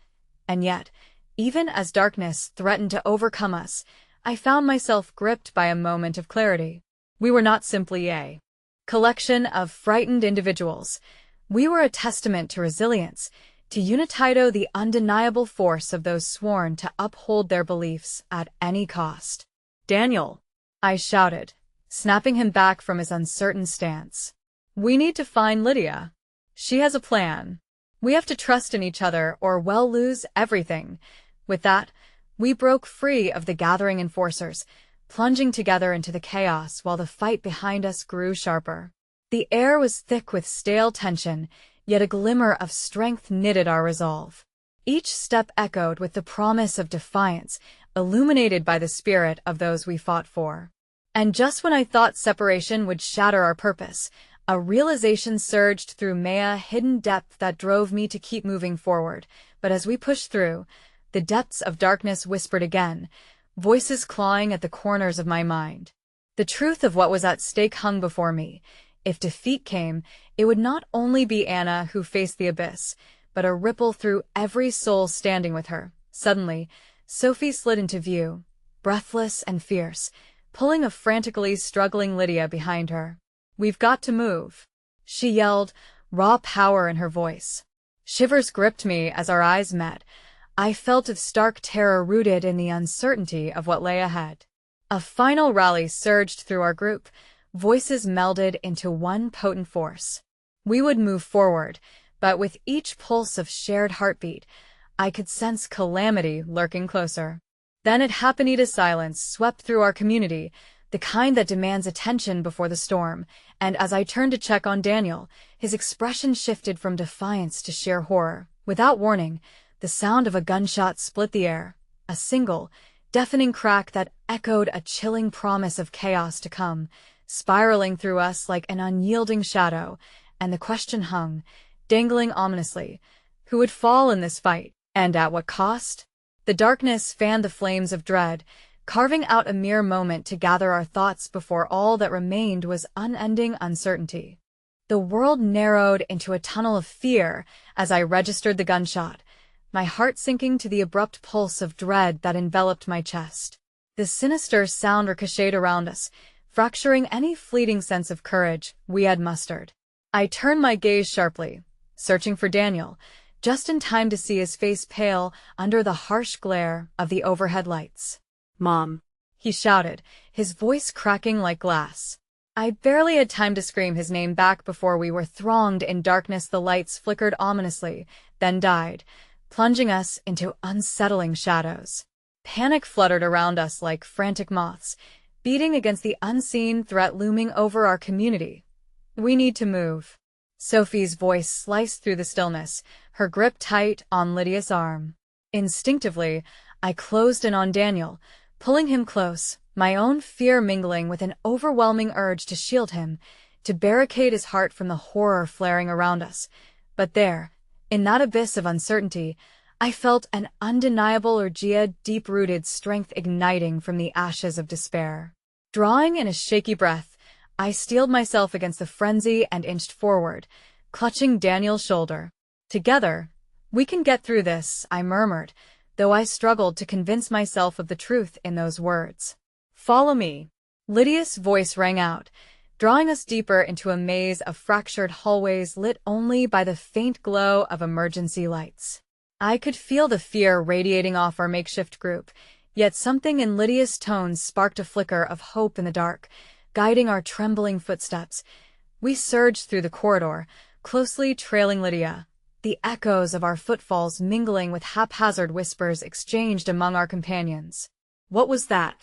And yet, even as darkness threatened to overcome us, I found myself gripped by a moment of clarity. We were not simply a collection of frightened individuals. We were a testament to resilience, to Unitido, the undeniable force of those sworn to uphold their beliefs at any cost. "Daniel," I shouted, snapping him back from his uncertain stance. "We need to find Lydia. She has a plan. We have to trust in each other or we'll lose everything." With that, we broke free of the gathering enforcers, plunging together into the chaos while the fight behind us grew sharper. The air was thick with stale tension, yet a glimmer of strength knitted our resolve. Each step echoed with the promise of defiance, illuminated by the spirit of those we fought for. And just when I thought separation would shatter our purpose, a realization surged through me, a hidden depth that drove me to keep moving forward. But as we pushed through, the depths of darkness whispered again, voices clawing at the corners of my mind. The truth of what was at stake hung before me. If defeat came, it would not only be Anna who faced the abyss, but a ripple through every soul standing with her. Suddenly, Sophie slid into view, breathless and fierce, pulling a frantically struggling Lydia behind her. "We've got to move," she yelled, raw power in her voice. Shivers gripped me as our eyes met. I felt a stark terror rooted in the uncertainty of what lay ahead. A final rally surged through our group, voices melded into one potent force. We would move forward, but with each pulse of shared heartbeat, I could sense calamity lurking closer. Then it happened. A silence swept through our community, the kind that demands attention before the storm, and as I turned to check on Daniel, his expression shifted from defiance to sheer horror. Without warning, the sound of a gunshot split the air, a single, deafening crack that echoed a chilling promise of chaos to come, spiraling through us like an unyielding shadow, and the question hung, dangling ominously, who would fall in this fight, and at what cost? The darkness fanned the flames of dread, carving out a mere moment to gather our thoughts before all that remained was unending uncertainty. The world narrowed into a tunnel of fear as I registered the gunshot, my heart sinking to the abrupt pulse of dread that enveloped my chest. The sinister sound ricocheted around us, fracturing any fleeting sense of courage we had mustered. I turned my gaze sharply, searching for Daniel, just in time to see his face pale under the harsh glare of the overhead lights. "Mom," he shouted, his voice cracking like glass. I barely had time to scream his name back before we were thronged in darkness. The lights flickered ominously, then died, plunging us into unsettling shadows. Panic fluttered around us like frantic moths, beating against the unseen threat looming over our community. "We need to move." Sophie's voice sliced through the stillness, her grip tight on Lydia's arm. Instinctively, I closed in on Daniel, pulling him close, my own fear mingling with an overwhelming urge to shield him, to barricade his heart from the horror flaring around us. But there, in that abyss of uncertainty, I felt an undeniable Urgia deep-rooted strength igniting from the ashes of despair. Drawing in a shaky breath, I steeled myself against the frenzy and inched forward, clutching Daniel's shoulder. Together, we can get through this, I murmured, though I struggled to convince myself of the truth in those words. Follow me. Lydia's voice rang out, drawing us deeper into a maze of fractured hallways lit only by the faint glow of emergency lights. I could feel the fear radiating off our makeshift group, yet something in Lydia's tones sparked a flicker of hope in the dark, guiding our trembling footsteps. We surged through the corridor, closely trailing Lydia, the echoes of our footfalls mingling with haphazard whispers exchanged among our companions. What was that?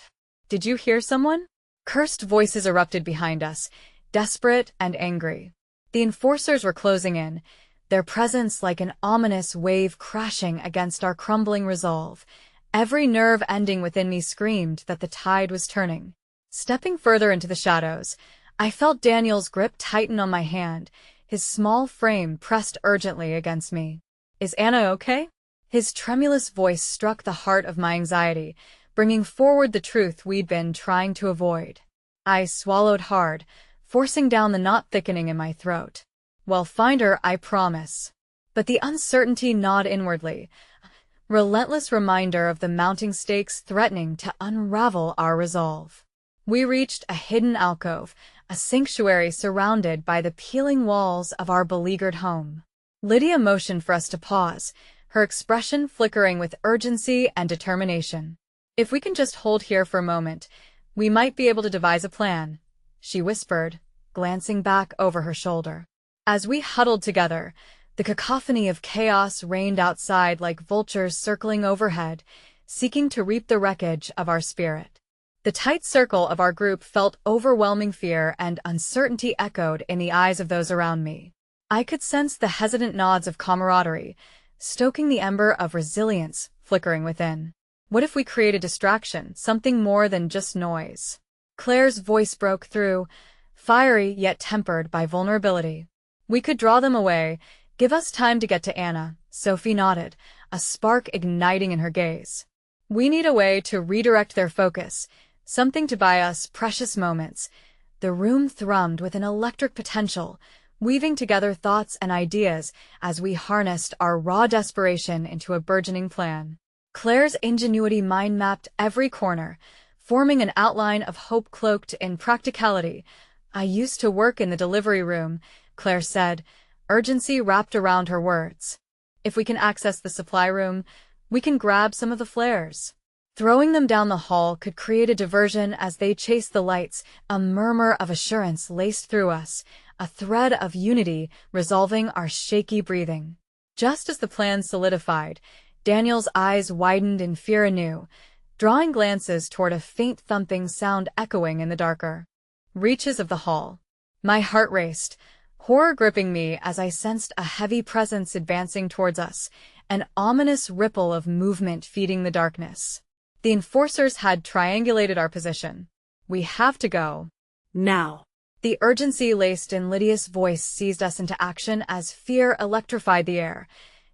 Did you hear someone? Cursed voices erupted behind us, desperate and angry. The enforcers were closing in, their presence like an ominous wave crashing against our crumbling resolve. Every nerve ending within me screamed that the tide was turning. Stepping further into the shadows, I felt Daniel's grip tighten on my hand, his small frame pressed urgently against me. Is Anna okay? His tremulous voice struck the heart of my anxiety, bringing forward the truth we'd been trying to avoid. I swallowed hard, forcing down the knot thickening in my throat. Well, find her, I promise. But the uncertainty gnawed inwardly, a relentless reminder of the mounting stakes threatening to unravel our resolve. We reached a hidden alcove, a sanctuary surrounded by the peeling walls of our beleaguered home. Lydia motioned for us to pause, her expression flickering with urgency and determination. If we can just hold here for a moment, we might be able to devise a plan, she whispered, glancing back over her shoulder. As we huddled together, the cacophony of chaos reigned outside like vultures circling overhead, seeking to reap the wreckage of our spirit. The tight circle of our group felt overwhelming fear and uncertainty echoed in the eyes of those around me. I could sense the hesitant nods of camaraderie, stoking the ember of resilience flickering within. What if we create a distraction, something more than just noise? Claire's voice broke through, fiery yet tempered by vulnerability. We could draw them away, give us time to get to Anna, Sophie nodded, a spark igniting in her gaze. We need a way to redirect their focus, something to buy us precious moments. The room thrummed with an electric potential, weaving together thoughts and ideas as we harnessed our raw desperation into a burgeoning plan. Claire's ingenuity mind-mapped every corner, forming an outline of hope cloaked in practicality. I used to work in the delivery room, Claire said, urgency wrapped around her words. If we can access the supply room, we can grab some of the flares. Throwing them down the hall could create a diversion as they chased the lights, a murmur of assurance laced through us, a thread of unity resolving our shaky breathing. Just as the plan solidified, Daniel's eyes widened in fear anew, drawing glances toward a faint thumping sound echoing in the darker reaches of the hall. My heart raced, horror gripping me as I sensed a heavy presence advancing towards us, an ominous ripple of movement feeding the darkness. The enforcers had triangulated our position. We have to go. Now. The urgency laced in Lydia's voice seized us into action as fear electrified the air.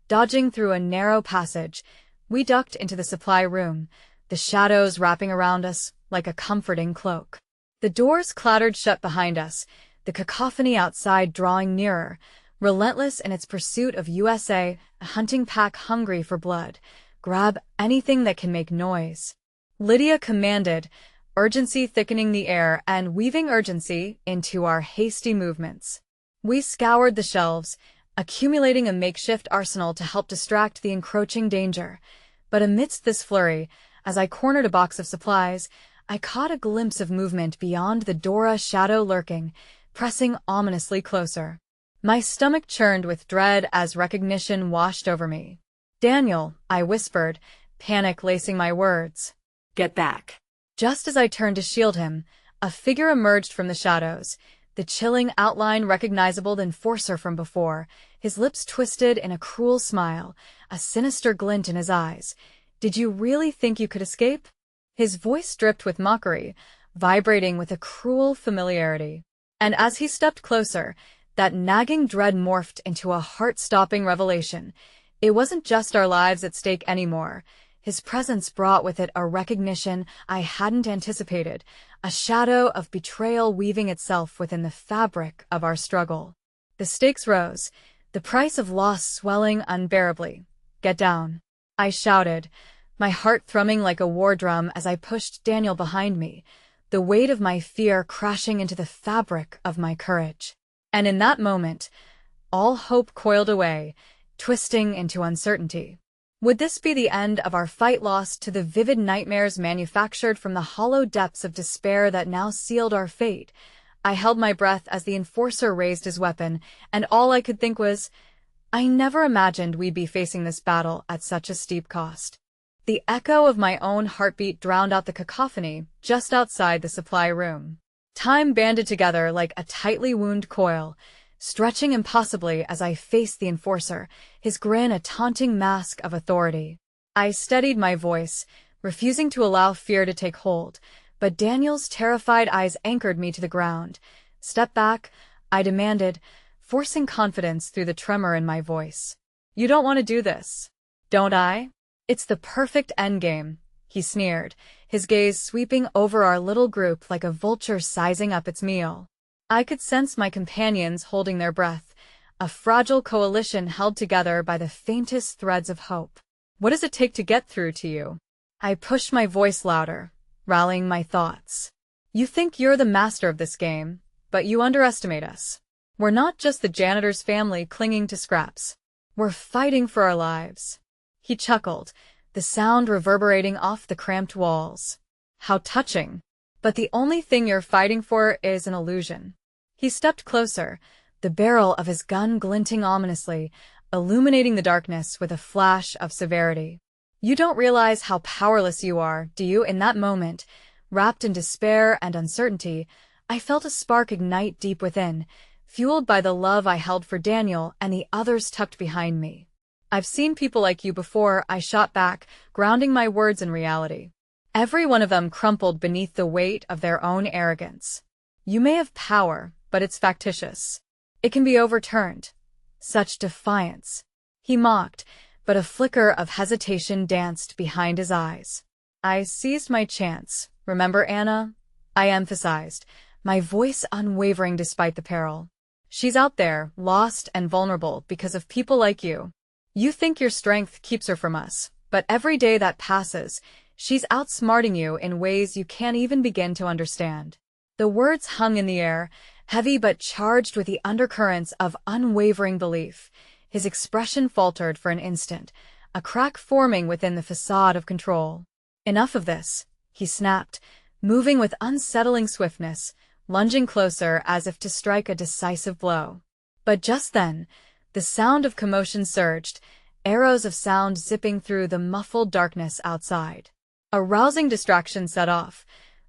Dodging through a narrow passage, we ducked into the supply room, the shadows wrapping around us like a comforting cloak. The doors clattered shut behind us, the cacophony outside drawing nearer, relentless in its pursuit of USA, a hunting pack hungry for blood. Grab anything that can make noise. Lydia commanded, urgency thickening the air and weaving urgency into our hasty movements. We scoured the shelves, accumulating a makeshift arsenal to help distract the encroaching danger. But amidst this flurry, as I cornered a box of supplies, I caught a glimpse of movement beyond the Dora shadow lurking, pressing ominously closer. My stomach churned with dread as recognition washed over me. Daniel, I whispered, panic lacing my words. Get back. Just as I turned to shield him, a figure emerged from the shadows, the chilling outline recognizable the enforcer from before, his lips twisted in a cruel smile, a sinister glint in his eyes. Did you really think you could escape? His voice dripped with mockery, vibrating with a cruel familiarity. And as he stepped closer, that nagging dread morphed into a heart-stopping revelation. It wasn't just our lives at stake anymore. His presence brought with it a recognition I hadn't anticipated, a shadow of betrayal weaving itself within the fabric of our struggle. The stakes rose, the price of loss swelling unbearably. "Get down," I shouted, my heart thrumming like a war drum as I pushed Daniel behind me, the weight of my fear crashing into the fabric of my courage. And in that moment, all hope coiled away, twisting into uncertainty. Would this be the end of our fight, lost to the vivid nightmares manufactured from the hollow depths of despair that now sealed our fate? I held my breath as the enforcer raised his weapon, and all I could think was, I never imagined we'd be facing this battle at such a steep cost. The echo of my own heartbeat drowned out the cacophony just outside the supply room. Time banded together like a tightly wound coil, stretching impossibly as I faced the enforcer, his grin a taunting mask of authority. I steadied my voice, refusing to allow fear to take hold, but Daniel's terrified eyes anchored me to the ground. "Step back," I demanded, forcing confidence through the tremor in my voice. "You don't want to do this, don't I? It's the perfect endgame," he sneered, his gaze sweeping over our little group like a vulture sizing up its meal. I could sense my companions holding their breath, a fragile coalition held together by the faintest threads of hope. "What does it take to get through to you?" I pushed my voice louder, rallying my thoughts. "You think you're the master of this game, but you underestimate us. We're not just the janitor's family clinging to scraps. We're fighting for our lives." He chuckled, the sound reverberating off the cramped walls. "How touching. But the only thing you're fighting for is an illusion." He stepped closer, the barrel of his gun glinting ominously, illuminating the darkness with a flash of severity. "You don't realize how powerless you are, do you?" In that moment, wrapped in despair and uncertainty, I felt a spark ignite deep within, fueled by the love I held for Daniel and the others tucked behind me. "I've seen people like you before," I shot back, grounding my words in reality. Every one of them crumpled beneath the weight of their own arrogance. "You may have power, but it's factitious. It can be overturned." Such defiance. He mocked, but a flicker of hesitation danced behind his eyes. "I seized my chance. Remember Anna?" I emphasized, my voice unwavering despite the peril. "She's out there, lost and vulnerable because of people like you. You think your strength keeps her from us, but every day that passes, she's outsmarting you in ways you can't even begin to understand." The words hung in the air, heavy but charged with the undercurrents of unwavering belief. His expression faltered for an instant, a crack forming within the facade of control. "Enough of this," he snapped, moving with unsettling swiftness, lunging closer as if to strike a decisive blow. But just then, the sound of commotion surged, arrows of sound zipping through the muffled darkness outside. A rousing distraction set off.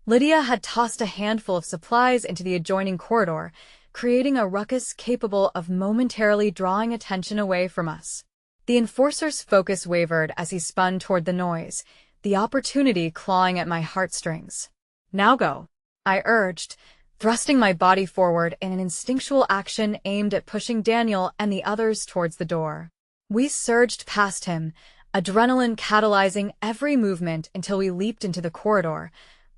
Lydia had tossed a handful of supplies into the adjoining corridor, creating a ruckus capable of momentarily drawing attention away from us. The enforcer's focus wavered as he spun toward the noise, the opportunity clawing at my heartstrings. "Now go," I urged, thrusting my body forward in an instinctual action aimed at pushing Daniel and the others towards the door. We surged past him, adrenaline catalyzing every movement until we leaped into the corridor,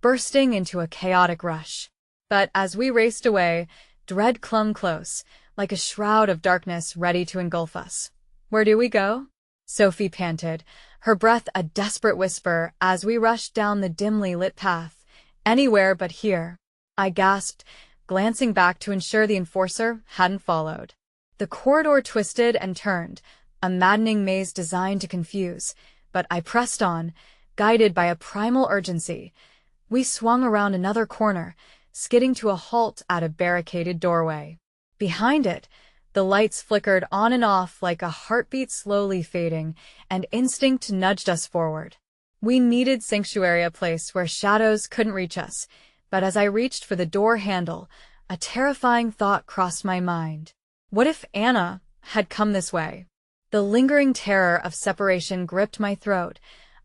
bursting into a chaotic rush. But as we raced away, dread clung close, like a shroud of darkness ready to engulf us. "Where do we go?" Sophie panted, her breath a desperate whisper as we rushed down the dimly lit path. "Anywhere but here," I gasped, glancing back to ensure the enforcer hadn't followed. The corridor twisted and turned, a maddening maze designed to confuse, but I pressed on, guided by a primal urgency. We swung around another corner, skidding to a halt at a barricaded doorway. Behind it, the lights flickered on and off like a heartbeat slowly fading, and instinct nudged us forward. We needed sanctuary, a place where shadows couldn't reach us, but as I reached for the door handle, a terrifying thought crossed my mind. What if Anna had come this way? The lingering terror of separation gripped my throat.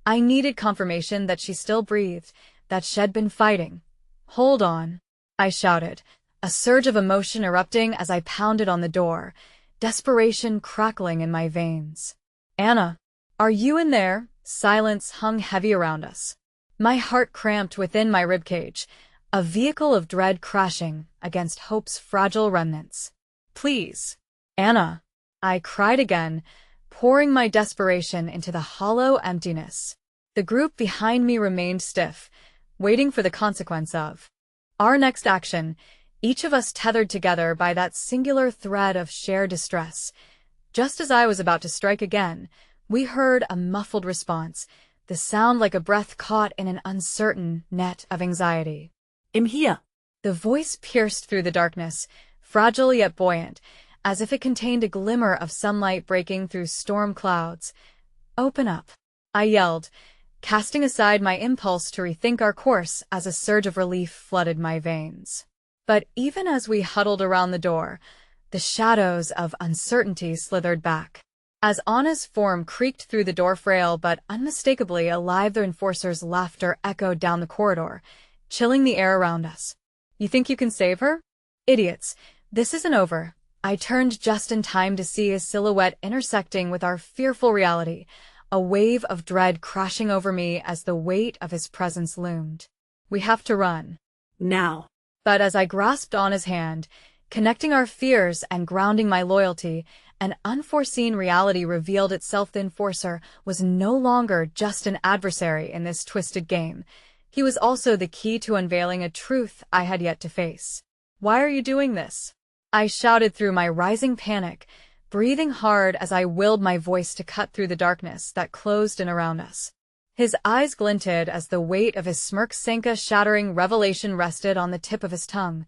I needed confirmation that she still breathed, that she'd been fighting. "Hold on," I shouted, a surge of emotion erupting as I pounded on the door, desperation crackling in my veins. Anna, are you in there? Silence hung heavy around us. My heart cramped within my ribcage, a vehicle of dread crashing against hope's fragile remnants. Please, Anna, I cried again, pouring my desperation into the hollow emptiness. The group behind me remained stiff, waiting for the consequence of our next action, each of us tethered together by that singular thread of shared distress. Just as I was about to strike again, we heard a muffled response, the sound like a breath caught in an uncertain net of anxiety. "I'm here." The voice pierced through the darkness, fragile yet buoyant, as if it contained a glimmer of sunlight breaking through storm clouds. "Open up," I yelled, casting aside my impulse to rethink our course as a surge of relief flooded my veins. But even as we huddled around the door, the shadows of uncertainty slithered back. As Anna's form creaked through the door frail but unmistakably alive, the enforcer's laughter echoed down the corridor, chilling the air around us. "You think you can save her? Idiots, this isn't over." I turned just in time to see his silhouette intersecting with our fearful reality, a wave of dread crashing over me as the weight of his presence loomed. "We have to run. Now." But as I grasped Anna's hand, connecting our fears and grounding my loyalty, an unforeseen reality revealed itself. The enforcer was no longer just an adversary in this twisted game. He was also the key to unveiling a truth I had yet to face. "Why are you doing this?" I shouted through my rising panic, breathing hard as I willed my voice to cut through the darkness that closed in around us. His eyes glinted as the weight of his smirk sank. A shattering revelation rested on the tip of his tongue,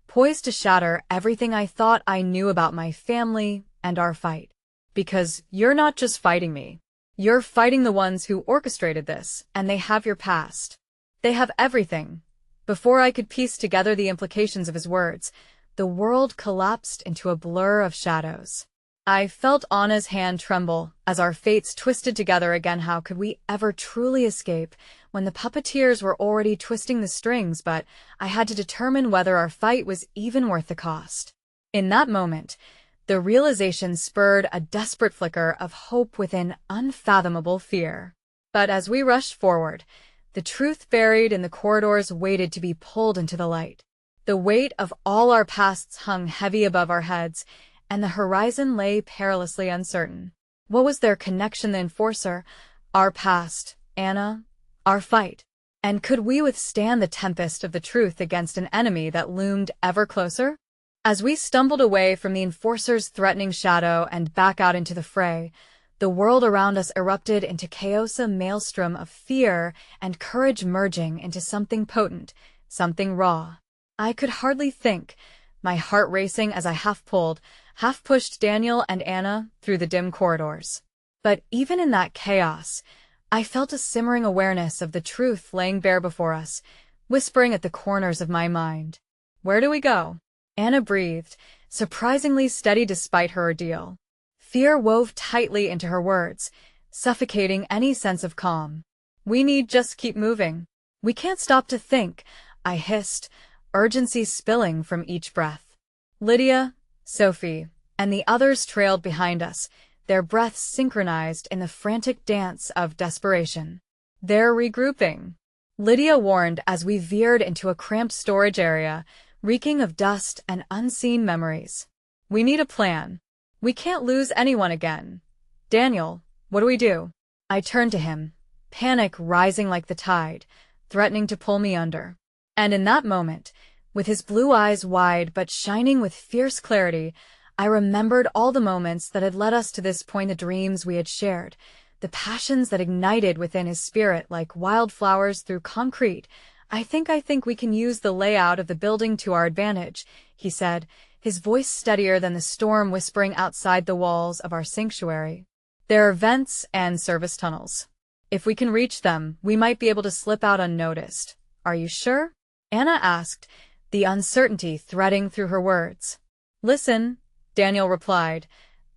poised to shatter everything I thought I knew about my family and our fight. "Because you're not just fighting me. You're fighting the ones who orchestrated this, and they have your past. They have everything." Before I could piece together the implications of his words, the world collapsed into a blur of shadows. I felt Anna's hand tremble as our fates twisted together again. How could we ever truly escape when the puppeteers were already twisting the strings? But I had to determine whether our fight was even worth the cost. In that moment, the realization spurred a desperate flicker of hope within unfathomable fear. But as we rushed forward, the truth buried in the corridors waited to be pulled into the light. The weight of all our pasts hung heavy above our heads, and the horizon lay perilously uncertain. What was their connection? The enforcer, our past, Anna, our fight. And could we withstand the tempest of the truth against an enemy that loomed ever closer? As we stumbled away from the enforcer's threatening shadow and back out into the fray, the world around us erupted into chaos, a maelstrom of fear and courage merging into something potent, something raw. I could hardly think, my heart racing as I half-pulled, half-pushed Daniel and Anna through the dim corridors. But even in that chaos, I felt a simmering awareness of the truth laying bare before us, whispering at the corners of my mind. "Where do we go?" Anna breathed, surprisingly steady despite her ordeal. Fear wove tightly into her words, suffocating any sense of calm. "We need just keep moving. We can't stop to think," I hissed, urgency spilling from each breath. Lydia, Sophie, and the others trailed behind us, their breaths synchronized in the frantic dance of desperation. "They're regrouping," Lydia warned as we veered into a cramped storage area, reeking of dust and unseen memories. "We need a plan. We can't lose anyone again. Daniel, what do we do?" I turned to him, panic rising like the tide, threatening to pull me under. And in that moment, with his blue eyes wide but shining with fierce clarity, I remembered all the moments that had led us to this point, the dreams we had shared, the passions that ignited within his spirit like wildflowers through concrete. I think we can use the layout of the building to our advantage," he said, his voice steadier than the storm whispering outside the walls of our sanctuary. "There are vents and service tunnels. If we can reach them, we might be able to slip out unnoticed. Are you sure?" Anna asked, the uncertainty threading through her words. "Listen," Daniel replied,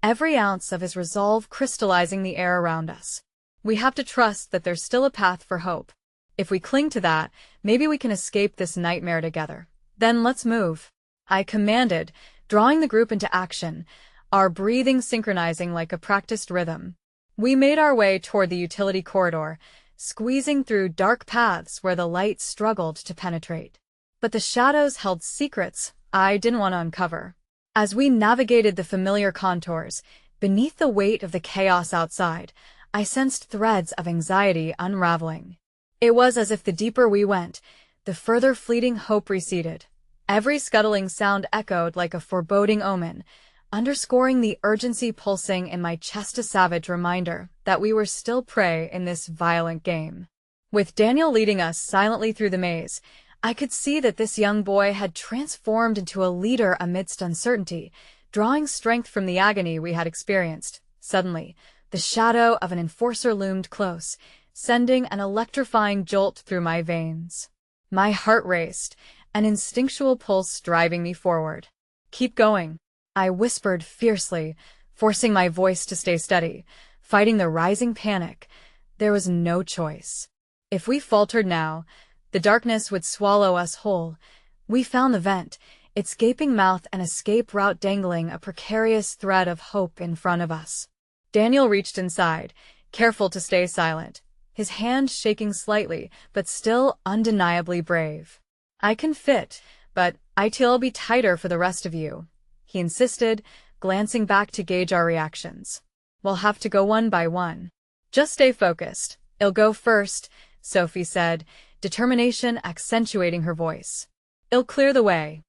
every ounce of his resolve crystallizing the air around us. "We have to trust that there's still a path for hope. If we cling to that, maybe we can escape this nightmare together. Then let's move," I commanded, drawing the group into action, our breathing synchronizing like a practiced rhythm. We made our way toward the utility corridor, squeezing through dark paths where the light struggled to penetrate. But the shadows held secrets I didn't want to uncover. As we navigated the familiar contours, beneath the weight of the chaos outside, I sensed threads of anxiety unraveling. It was as if the deeper we went, the further fleeting hope receded. Every scuttling sound echoed like a foreboding omen, underscoring the urgency pulsing in my chest, a savage reminder that we were still prey in this violent game. With Daniel leading us silently through the maze, I could see that this young boy had transformed into a leader amidst uncertainty, drawing strength from the agony we had experienced. Suddenly, the shadow of an enforcer loomed close, sending an electrifying jolt through my veins. My heart raced, an instinctual pulse driving me forward. "Keep going," I whispered fiercely, forcing my voice to stay steady, fighting the rising panic. There was no choice. If we faltered now, the darkness would swallow us whole. We found the vent, its gaping mouth and escape route dangling a precarious thread of hope in front of us. Daniel reached inside, careful to stay silent, his hand shaking slightly, but still undeniably brave. "I can fit, but it'll be tighter for the rest of you," he insisted, glancing back to gauge our reactions. "We'll have to go one by one. Just stay focused. I'll go first," Sophie said, determination accentuating her voice. "I'll clear the way."